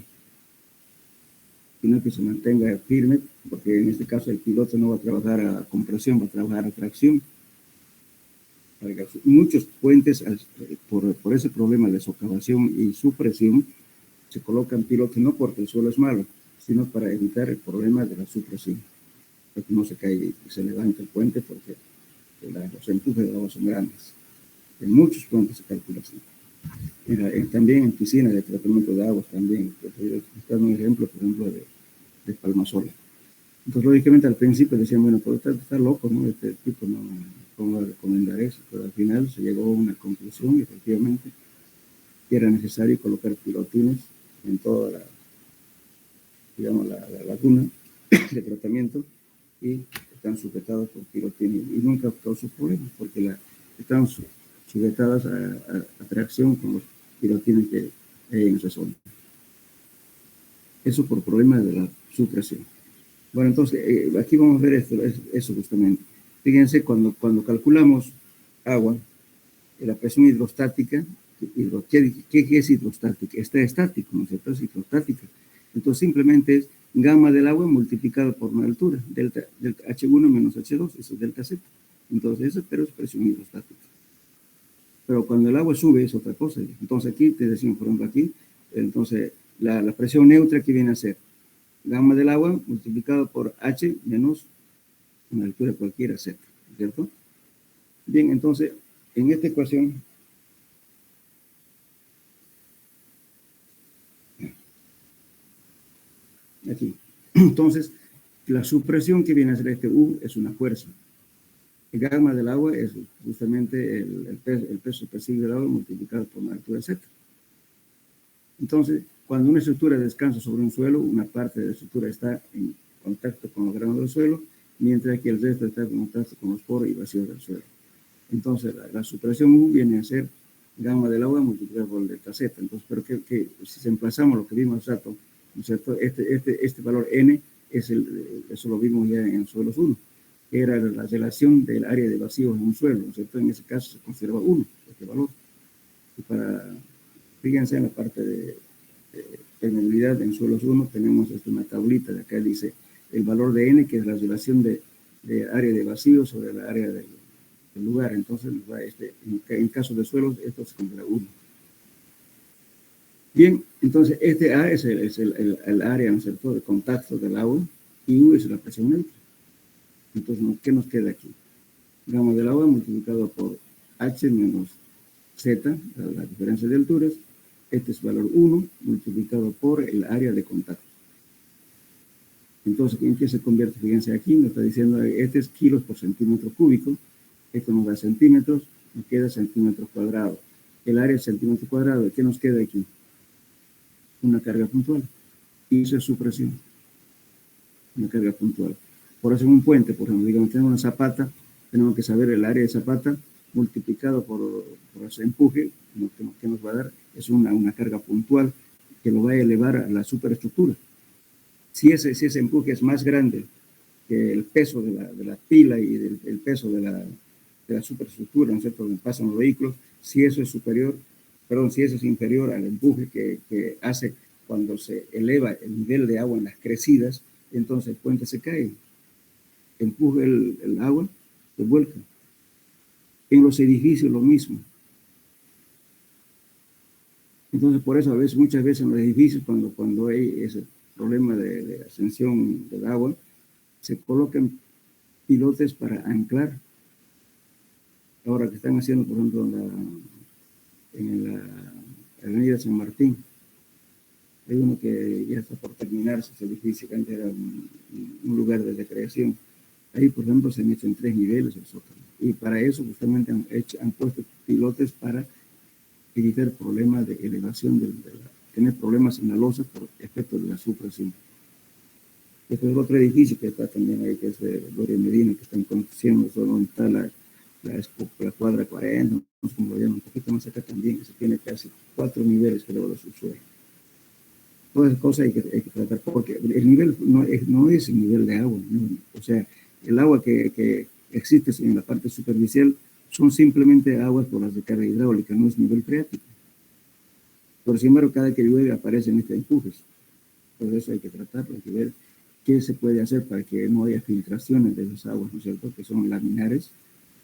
A: sino que se mantenga firme, porque en este caso el piloto no va a trabajar a compresión, va a trabajar a tracción. Muchos puentes, por ese problema de socavación y supresión, se colocan pilotos no porque el suelo es malo, sino para evitar el problema de la supresión, para que no se caiga y se levante el puente, porque los empujes de agua son grandes. En muchos puentes se calcula así. También en piscinas de tratamiento de aguas también. Está un ejemplo, por ejemplo, de Palmasola. Entonces, lógicamente, al principio decían, bueno, pero está loco, ¿no? Este tipo no, ¿cómo va a recomendar eso? Pero al final se llegó a una conclusión, efectivamente, que era necesario colocar pilotines en toda la, digamos, la laguna de tratamiento y están sujetados por pilotines y nunca causó problemas porque están sujetadas a tracción con los pilotines que hay en esa zona. Eso por problemas de la supresión. Bueno, entonces, aquí vamos a ver eso justamente. Fíjense, cuando calculamos agua, la presión hidrostática, ¿qué es hidrostática? Está estático, ¿no es cierto? Es hidrostática. Entonces, simplemente es gamma del agua multiplicado por una altura, delta H1 menos H2, eso es delta Z. Entonces, eso pero es presión hidrostática. Pero cuando el agua sube es otra cosa. Entonces, aquí te decimos, por ejemplo, aquí, entonces, la presión neutra que viene a ser gamma del agua multiplicado por H menos una altura cualquiera Z, ¿cierto? Bien, entonces, en esta ecuación, aquí, entonces, la supresión que viene a ser este U es una fuerza. El gamma del agua es justamente el peso superficial del agua multiplicado por una altura Z. Entonces, cuando una estructura descansa sobre un suelo, una parte de la estructura está en contacto con los granos del suelo, mientras que el resto está en contacto con los poros y vacíos del suelo. Entonces, la supresión U viene a ser gamma del agua multiplicado por el delta Z. Entonces, pero que si emplazamos lo que vimos hace rato, ¿no es cierto? Este valor N, eso lo vimos ya en suelos 1, que era la relación del área de vacíos en un suelo, ¿no es cierto? En ese caso se conserva 1, este valor. Y fíjense en la parte de permeabilidad en suelos 1, tenemos una tablita de acá, dice el valor de N, que es la relación de área de vacío sobre la área del lugar. Entonces, en caso de suelos, esto se considera 1. Bien, entonces este A es el área, ¿no es cierto?, de contacto del agua, y U es la presión neutra. Entonces, ¿qué nos queda aquí? Gamma del agua multiplicado por H menos Z, la diferencia de alturas. Este es valor 1 multiplicado por el área de contacto. Entonces, ¿en qué se convierte? Fíjense aquí, nos está diciendo, este es kilos por centímetro cúbico, esto nos da centímetros, nos queda centímetros cuadrados. El área es centímetro cuadrado, ¿qué nos queda aquí? Una carga puntual. Y eso es su presión. Una carga puntual. Por eso en un puente, por ejemplo, digamos, tenemos una zapata, tenemos que saber el área de zapata multiplicado por ese empuje, que nos va a dar, es una carga puntual que lo va a elevar a la superestructura. Si ese empuje es más grande que el peso de la pila y el peso de la superestructura, ¿no es cierto?, donde pasan los vehículos, si eso es inferior al empuje que hace cuando se eleva el nivel de agua en las crecidas, entonces el puente se cae, empuje el agua, se vuelca. En los edificios lo mismo. Entonces, por eso muchas veces en los edificios, cuando hay ese problema de ascensión del agua, se colocan pilotes para anclar. Ahora que están haciendo, por ejemplo, en la avenida San Martín, hay uno que ya está por terminarse, ese edificio que antes era un lugar de recreación. Ahí, por ejemplo, se han hecho en 3 niveles el sótano. Y para eso justamente han puesto pilotes para evitar problemas de elevación, tener problemas en la losa por efecto de la supresión. Este es el otro edificio que está también ahí, que es de Gloria Medina, que están construyendo, donde está la cuadra 40, no sé cómo lo llaman, un poquito más acá también, que se tiene casi 4 niveles, creo, de subsuelo. Todas esas cosas hay que tratar, porque el nivel no es el nivel de agua, ¿no? O sea, el agua que existe en la parte superficial son simplemente aguas por las de carga hidráulica, no es nivel freático. Por sin embargo, cada que llueve aparecen estos empujes. Por eso hay que tratarlo, hay que ver qué se puede hacer para que no haya filtraciones de esas aguas, ¿no es cierto?, que son laminares,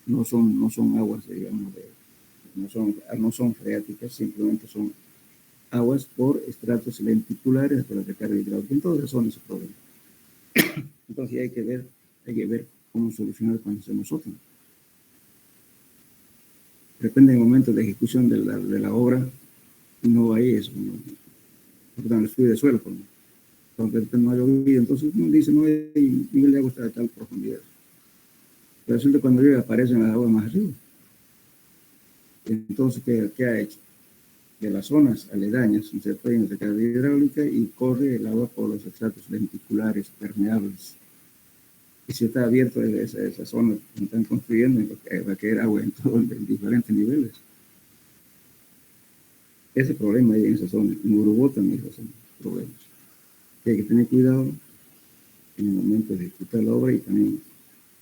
A: no son aguas, digamos, no son freáticas, simplemente son aguas por estratos lenticulares de la recarga hidráulica. Entonces son esos problemas. Entonces hay que ver cómo solucionar cuando hacemos nosotros. Depende del momento de ejecución de la obra, no hay eso, no, el estudio de suelo, Porque no ha llovido, entonces uno dice, no hay nivel de agua está de tal profundidad. Pero resulta que cuando llueve aparecen las aguas más arriba. Entonces, ¿qué ha hecho? De las zonas aledañas, ¿no es cierto? Hay una recarga hidráulica y corre el agua por los estratos lenticulares permeables. Y si está abierto esa zona que están construyendo, va a caer agua en diferentes niveles. Ese problema hay en esa zona. En Urubó también son problemas. Y hay que tener cuidado en el momento de ejecutar la obra y también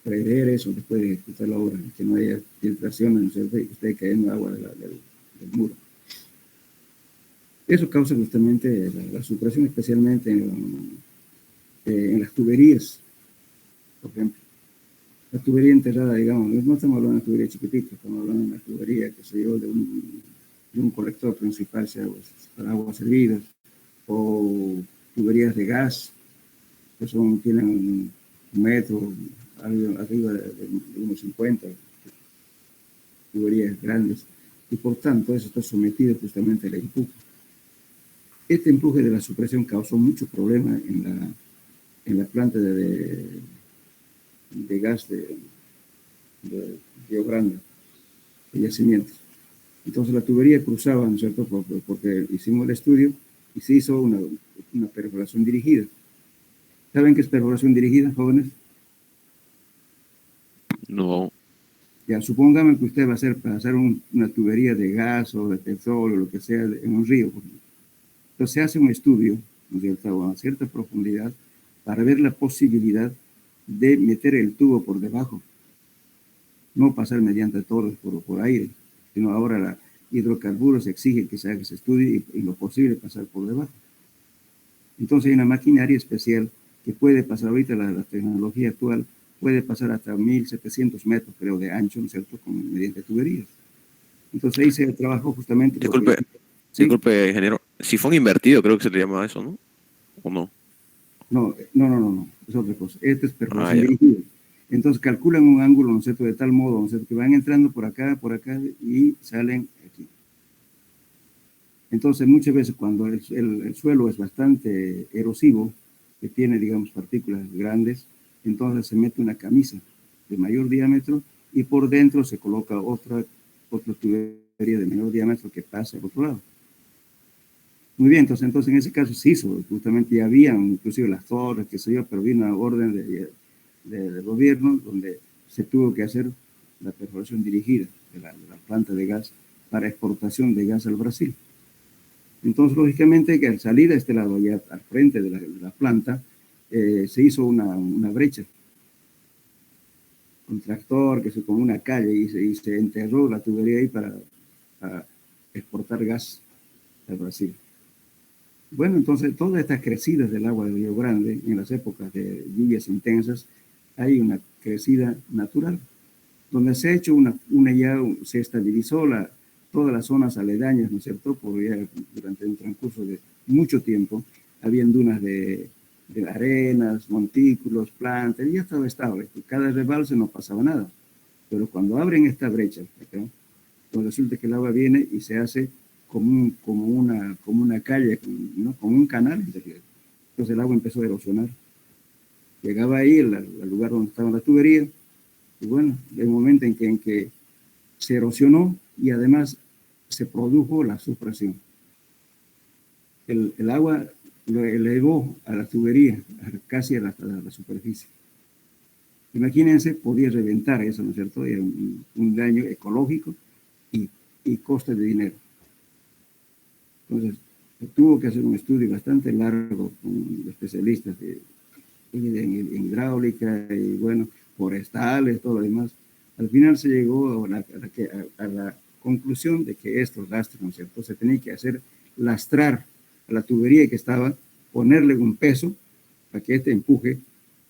A: prever eso después de ejecutar la obra, que no haya filtraciones, ¿no es cierto? Y que esté cayendo agua del muro. Eso causa justamente la supresión, especialmente en las tuberías, por ejemplo. La tubería enterrada, digamos, no estamos hablando de una tubería chiquitita, estamos hablando de una tubería, que se lleva de un colector principal, sea para aguas servidas, o tuberías de gas, que tienen un metro, arriba de unos 50, tuberías grandes, y por tanto eso está sometido justamente al empuje. Este empuje de la supresión causó mucho problema en la planta de gas de Río Grande, de yacimientos. Entonces la tubería cruzaba, ¿no es cierto? Porque hicimos el estudio y se hizo una perforación dirigida. ¿Saben qué es perforación dirigida, jóvenes?
B: No.
A: Ya, supóngame que usted va a hacer una tubería de gas o de petróleo, lo que sea, en un río. Entonces se hace un estudio, ¿no es cierto?, a cierta profundidad para ver la posibilidad de meter el tubo por debajo. No pasar mediante torres por aire, sino ahora la hidrocarburos exige que se haga ese estudio y lo posible pasar por debajo. Entonces hay una maquinaria especial que puede pasar ahorita, la tecnología actual, puede pasar hasta 1.700 metros, creo, de ancho, ¿no es cierto?, mediante tuberías. Entonces ahí se trabajó justamente...
B: Disculpe, ingeniero. Sifón invertido, creo que se le llama eso, ¿no? ¿O no?
A: No, es otra cosa. Este es perforación dirigida. Entonces calculan un ángulo, ¿no es cierto?, de tal modo, ¿no es cierto?, que van entrando por acá y salen aquí. Entonces muchas veces cuando el suelo es bastante erosivo, que tiene, digamos, partículas grandes, entonces se mete una camisa de mayor diámetro y por dentro se coloca otra tubería de menor diámetro que pasa al otro lado. Muy bien, entonces en ese caso se hizo, justamente ya habían inclusive las torres, qué sé yo, pero vino una orden del gobierno donde se tuvo que hacer la perforación dirigida de la planta de gas para exportación de gas al Brasil. Entonces, lógicamente, que al salir a este lado, ya al frente de la planta, se hizo una brecha, un tractor que se como una calle y se enterró la tubería ahí para exportar gas al Brasil. Bueno, entonces todas estas crecidas del agua de Río Grande, en las épocas de lluvias intensas, hay una crecida natural, donde se ha hecho se estabilizó todas las zonas aledañas, ¿no es cierto? Durante un transcurso de mucho tiempo, habían dunas de arenas, montículos, plantas, y ya estaba estable. Cada rebalse no pasaba nada. Pero cuando abren esta brecha, ¿okay?, pues resulta que el agua viene y se hace como una calle, ¿no?, como un canal. Entonces el agua empezó a erosionar. Llegaba ahí al lugar donde estaba la tubería, y bueno, el momento en que se erosionó y además se produjo la supresión. El agua lo elevó a la tubería, casi a la superficie. Imagínense, podía reventar eso, ¿no es cierto? Era un daño ecológico y coste de dinero. Entonces, tuvo que hacer un estudio bastante largo con especialistas en hidráulica y, bueno, forestales, todo lo demás. Al final se llegó a la conclusión de que estos lastres, ¿no es cierto?, se tenía que hacer lastrar a la tubería que estaba, ponerle un peso para que este empuje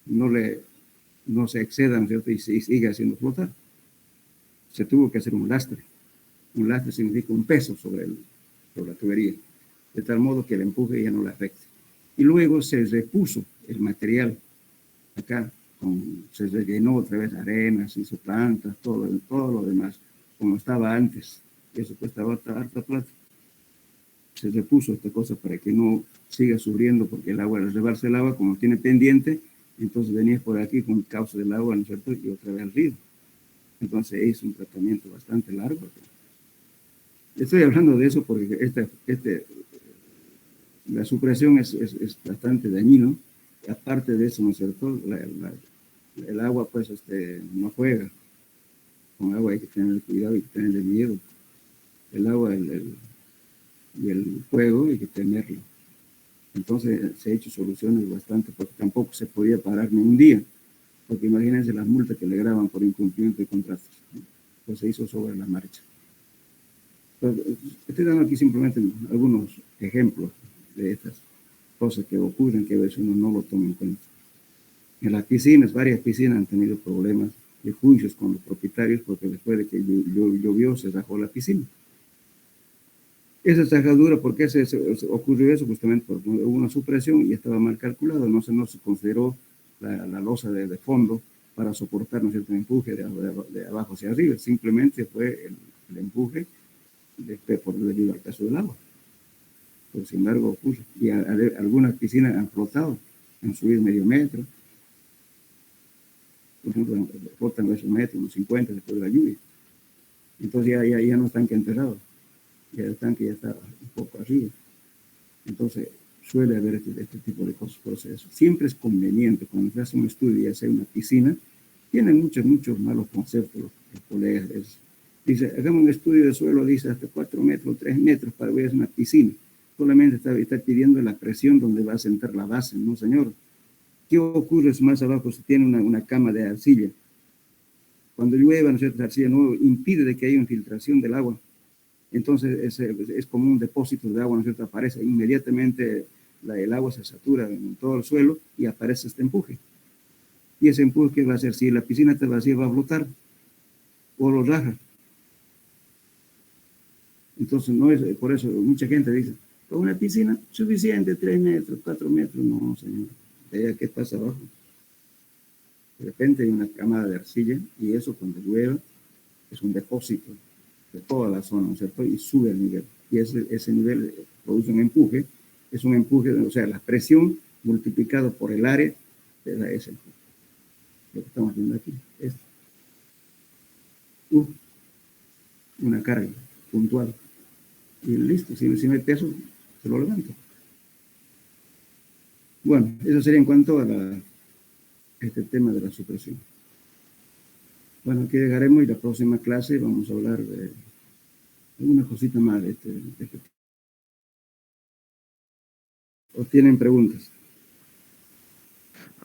A: no se exceda, ¿no es cierto?, y siga haciendo flotar. Se tuvo que hacer un lastre. Un lastre significa un peso sobre la tubería, de tal modo que el empuje ya no la afecte. Y luego se repuso el material acá, se rellenó otra vez arenas, se hizo plantas, todo lo demás, como estaba antes. Eso cuesta harta plata. se repuso esta cosa para que no siga subiendo, porque el agua, al rebarse el agua, como tiene pendiente, entonces venía por aquí con causa del agua, ¿no es cierto? Y otra vez al río. Entonces es un tratamiento bastante largo. Estoy hablando de eso porque la supresión es bastante dañino. Aparte de eso, ¿no es cierto? El agua, pues, no juega. Con agua hay que tener cuidado, hay que tenerle miedo. El agua y el fuego hay que tenerlo. Entonces se ha hecho soluciones bastante, porque tampoco se podía parar ni un día, porque imagínense las multas que le graban por incumplimiento de contratos, ¿no? Pues se hizo sobre la marcha. Pues, estoy dando aquí simplemente algunos ejemplos de estas cosas que ocurren que a veces uno no lo toma en cuenta. En las piscinas, varias piscinas han tenido problemas de juicios con los propietarios porque después de que llovió se rajó la piscina. Esa sajadura, ¿por qué se ocurrió eso? Justamente porque hubo una supresión y estaba mal calculado, no se consideró la losa de fondo para soportar, ¿no es cierto?, el empuje de abajo hacia arriba, simplemente fue el empuje debido al peso del agua. Pero sin embargo ocurre, y algunas piscinas han flotado, han subido medio metro, por ejemplo, flotan esos metros, unos 50 después de la lluvia. Entonces ya no están que enterrados. Ya el tanque ya está un poco arriba. Entonces, suele haber este tipo de cosas, procesos. Siempre es conveniente, cuando se hace un estudio y hace una piscina, tienen muchos malos conceptos los colegas. Dice, hagamos un estudio de suelo, dice, hasta 4 metros, 3 metros para ver una piscina. Solamente está pidiendo la presión donde va a sentar la base, ¿no, señor? ¿Qué ocurre si más abajo se tiene una cama de arcilla? Cuando llueva, ¿no es cierto?, la arcilla no impide de que haya infiltración del agua. Entonces es como un depósito de agua, ¿no es cierto? Aparece inmediatamente, el agua se satura en todo el suelo y aparece este empuje. ¿Y ese empuje qué va a hacer? Si la piscina está vacía, va a flotar o lo raja. Entonces, no es, por eso mucha gente dice, con una piscina suficiente, 3 metros, 4 metros. No, señor. Vea qué pasa abajo. De repente hay una camada de arcilla y eso cuando llueva es un depósito de toda la zona, ¿no es cierto? Y sube el nivel. Y ese nivel produce un empuje. Es un empuje, o sea, la presión multiplicado por el área te da ese empuje. Lo que estamos viendo aquí. Esto. Una carga puntual. Y listo, si no hay peso, se lo levanto. Bueno, eso sería en cuanto a este tema de la supresión. Bueno, aquí dejaremos y la próxima clase vamos a hablar de alguna cosita más de este tema. ¿O tienen preguntas?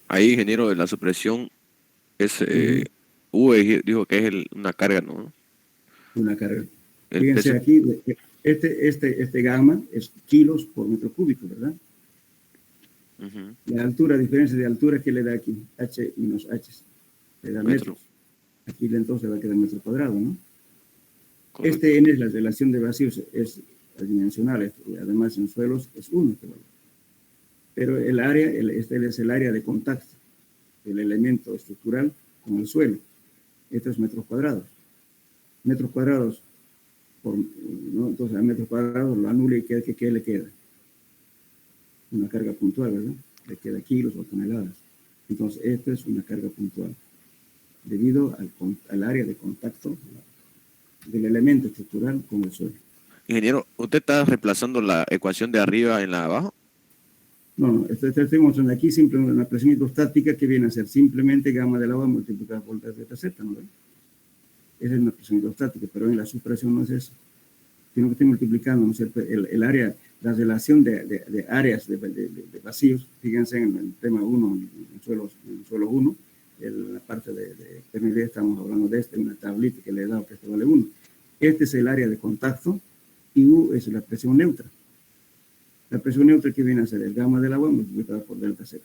B: Ahí, ingeniero, de la supresión es, dijo que es una carga, ¿no?
A: Una carga.
B: El
A: Fíjense
B: peso.
A: aquí, este gamma es kilos por metro cúbico, ¿verdad? La altura, diferencia de altura que le da aquí, H menos H, le da metros. Aquí entonces va a quedar metro cuadrado, ¿no? Correcto. Este N es la relación de vacíos, es adimensional, además en suelos es 1. Pero el área, este es el área de contacto del elemento estructural con el suelo. Esto es metros cuadrados. Metros cuadrados, ¿no? Entonces a metros cuadrados lo anula y ¿qué le queda? Una carga puntual, ¿verdad? Le queda kilos o toneladas. Entonces, esto es una carga puntual, debido al área de contacto del elemento estructural con el suelo.
B: Ingeniero, ¿usted está reemplazando la ecuación de arriba en la de abajo?
A: No, estoy mostrando aquí simplemente una presión hidrostática que viene a ser simplemente gamma del agua multiplicada por delta Z, ¿no? Esa es una presión hidrostática, pero en la supresión no es eso, sino que estoy multiplicando, ¿no es cierto?, el área, la relación de áreas de vacíos. Fíjense en el tema 1, en suelo 1, en la parte de permeabilidad estamos hablando de una tablita que le he dado que esto vale 1. Este es el área de contacto y U es la presión neutra. La presión neutra que viene a ser el gamma del agua multiplicada por delta Z.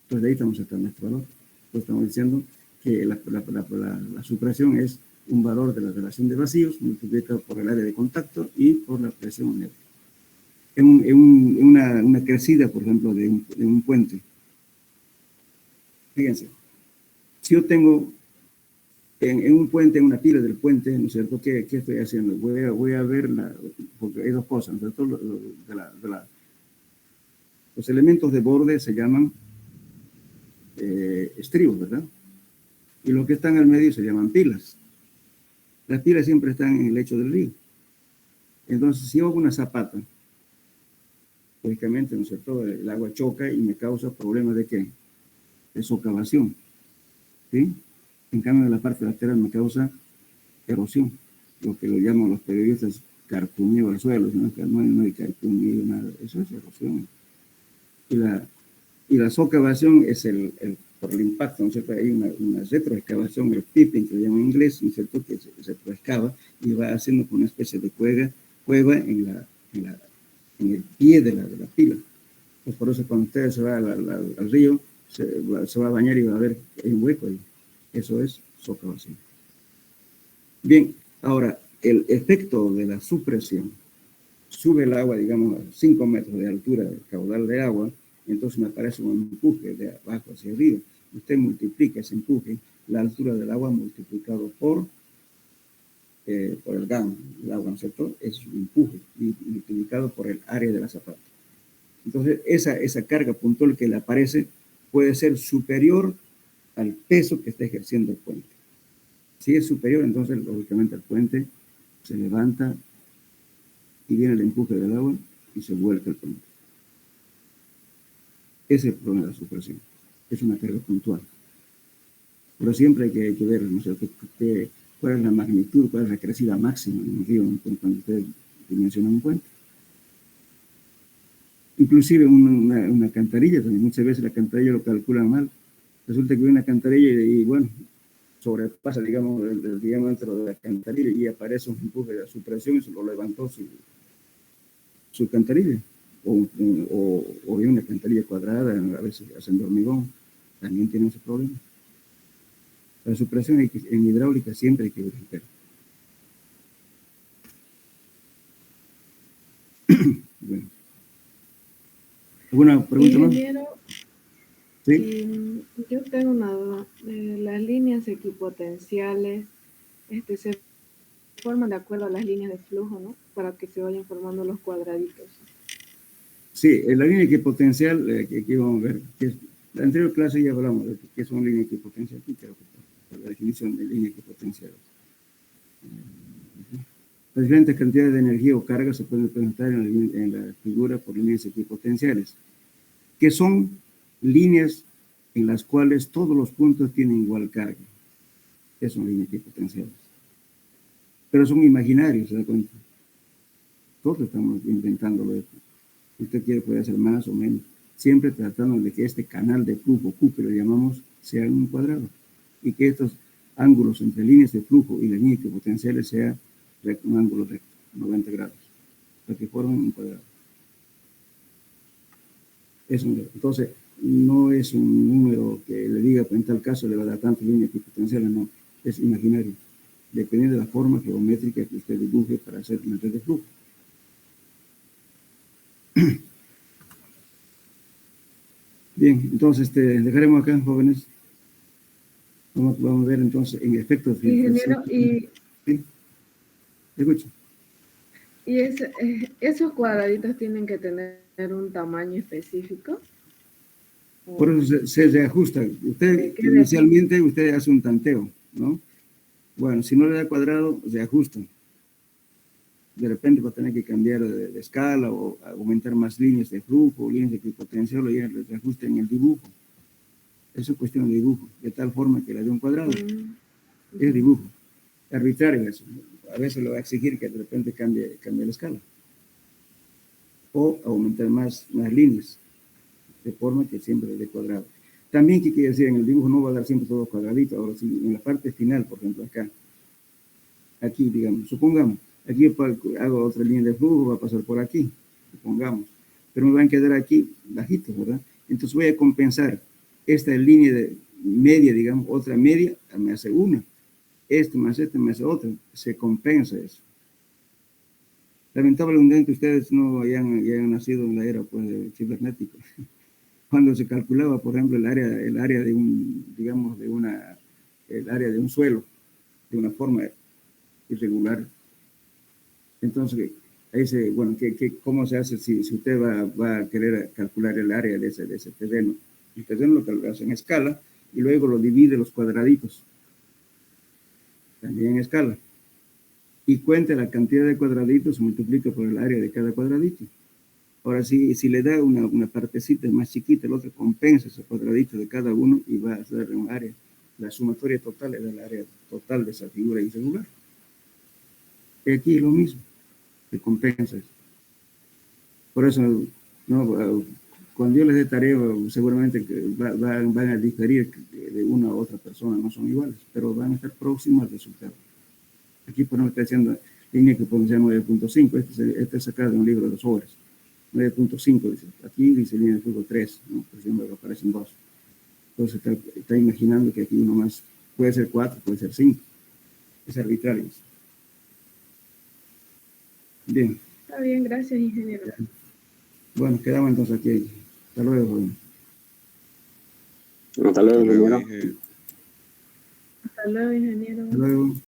A: Entonces de ahí estamos sacando este valor. Entonces estamos diciendo que la supresión es un valor de la relación de vacíos multiplicado por el área de contacto y por la presión neutra. En una crecida, por ejemplo, de un puente. Fíjense, si yo tengo en un puente, en una pila del puente, ¿no es cierto? ¿Qué estoy haciendo? Voy a ver, porque hay dos cosas, ¿no es cierto? Los elementos de borde se llaman estribos, ¿verdad? Y los que están al medio se llaman pilas. Las pilas siempre están en el lecho del río. Entonces, si yo hago una zapata, lógicamente, ¿no es cierto? El agua choca y me causa problemas de ¿qué? De socavación, ¿sí? En cambio, la parte lateral me causa erosión, lo que lo llaman los periodistas carcomio al suelo, ¿no? Que no hay carcomio, nada, eso es erosión. Y la socavación es por el impacto, ¿no es cierto? Hay una retroexcavación, el pipping, que se llama en inglés, ¿no es cierto? Que se retroexcava y va haciendo una especie de cueva en el pie de la pila. Pues por eso cuando usted se va al río, se va a bañar y va a ver que hay un hueco ahí. Eso es socavación. Bien, ahora, el efecto de la supresión. Sube el agua, digamos, a 5 metros de altura del caudal de agua, entonces me aparece un empuje de abajo hacia arriba. Usted multiplica ese empuje, la altura del agua multiplicado por el gamma del agua, ¿no es cierto? Es un empuje y multiplicado por el área de la zapata. Entonces, esa carga puntual que le aparece puede ser superior al peso que está ejerciendo el puente. Si es superior, entonces, lógicamente, el puente se levanta y viene el empuje del agua y se vuelca el puente. Ese es el problema de la supresión. Es una carga puntual. Pero siempre hay que ver, ¿no sé, cuál es la magnitud, cuál es la crecida máxima en un río cuando ustedes dimensionan un puente. Inclusive una alcantarilla, también muchas veces la alcantarilla lo calculan mal. Resulta que hay una alcantarilla y bueno, sobrepasa, digamos, el diámetro de la alcantarilla y aparece un empuje de supresión y se lo levantó su alcantarilla. O una alcantarilla cuadrada, a veces hacen de hormigón, también tienen ese problema. La supresión en hidráulica siempre hay que verificar. Bueno. ¿Alguna pregunta más?
C: ¿Sí? Yo tengo una duda. Las líneas equipotenciales se forman de acuerdo a las líneas de flujo, ¿no? Para que se vayan formando los cuadraditos.
A: Sí, la línea equipotencial, que aquí vamos a ver, en la anterior clase ya hablamos de qué son líneas equipotenciales, aquí creo que la definición de línea equipotencial. Las diferentes cantidades de energía o carga se pueden representar en la figura por líneas equipotenciales, que son líneas en las cuales todos los puntos tienen igual carga. Esas son líneas equipotenciales. Pero son imaginarios, ¿se da cuenta? Todos estamos inventándolo esto. Si usted quiere, puede hacer más o menos. Siempre tratando de que este canal de flujo, Q, que lo llamamos, sea un cuadrado. Y que estos ángulos entre líneas de flujo y las líneas equipotenciales sea un ángulo recto, 90 grados, para que formen un cuadrado. Entonces, no es un número que le diga, en tal caso le va a dar tantas líneas equipotenciales, no, es imaginario, dependiendo de la forma geométrica que usted dibuje para hacer una red de flujo. Bien, entonces dejaremos acá, jóvenes. Vamos a ver entonces en efecto de
C: Ingeniero,
A: ¿sí? Escucho.
C: ¿Y esos cuadraditos tienen que tener un tamaño específico?
A: Por eso se reajusta. Usted inicialmente usted hace un tanteo, ¿no? Bueno, si no le da cuadrado, se ajusta. De repente va a tener que cambiar de escala o aumentar más líneas de flujo, líneas de equipotencial o ya le reajusta en el dibujo. Eso es cuestión de dibujo, de tal forma que le dé un cuadrado. Es dibujo. Arbitrario eso. A veces lo va a exigir que de repente cambie la escala. O aumentar más líneas, de forma que siempre le dé cuadrado. También, ¿qué quiere decir? En el dibujo no va a dar siempre todo cuadradito. Ahora, si en la parte final, por ejemplo, acá, aquí, digamos, supongamos, aquí hago otra línea de flujo, va a pasar por aquí, supongamos, pero me van a quedar aquí bajitos, ¿verdad? Entonces voy a compensar esta línea de media, digamos, otra media, me hace una, este me hace otra, se compensa eso. Lamentablemente ustedes no hayan nacido en la era pues, cibernética. Cuando se calculaba, por ejemplo, el área de un, digamos, el área de un suelo, de una forma irregular. Entonces, ahí bueno, ¿cómo se hace si usted va a querer calcular el área de ese terreno? El terreno lo calcula en escala y luego lo divide los cuadraditos, también en escala. Y cuenta la cantidad de cuadraditos, se multiplica por el área de cada cuadradito. Ahora, si le da una partecita más chiquita, el otro compensa ese cuadradito de cada uno y va a hacer un área. La sumatoria total es el área total de esa figura irregular. Y aquí es lo mismo, se compensa. Por eso, no, cuando yo les dé tarea, seguramente que van a diferir de una u otra persona, no son iguales, pero van a estar próximos al resultado. Aquí ponemos, está diciendo línea que podemos ser 9.5, este es sacado de un libro de los sobres. 9.5 dice, aquí dice línea de flujo 3, ¿no? Por ejemplo, aparecen 2. Entonces está imaginando que aquí uno más puede ser 4, puede ser 5. Es arbitrario. Bien.
C: Está bien, gracias, ingeniero.
A: Bueno, quedamos entonces aquí. Hasta luego, joven.
D: Hasta luego, ingeniero.
C: Hasta luego, ingeniero.
A: Hasta luego.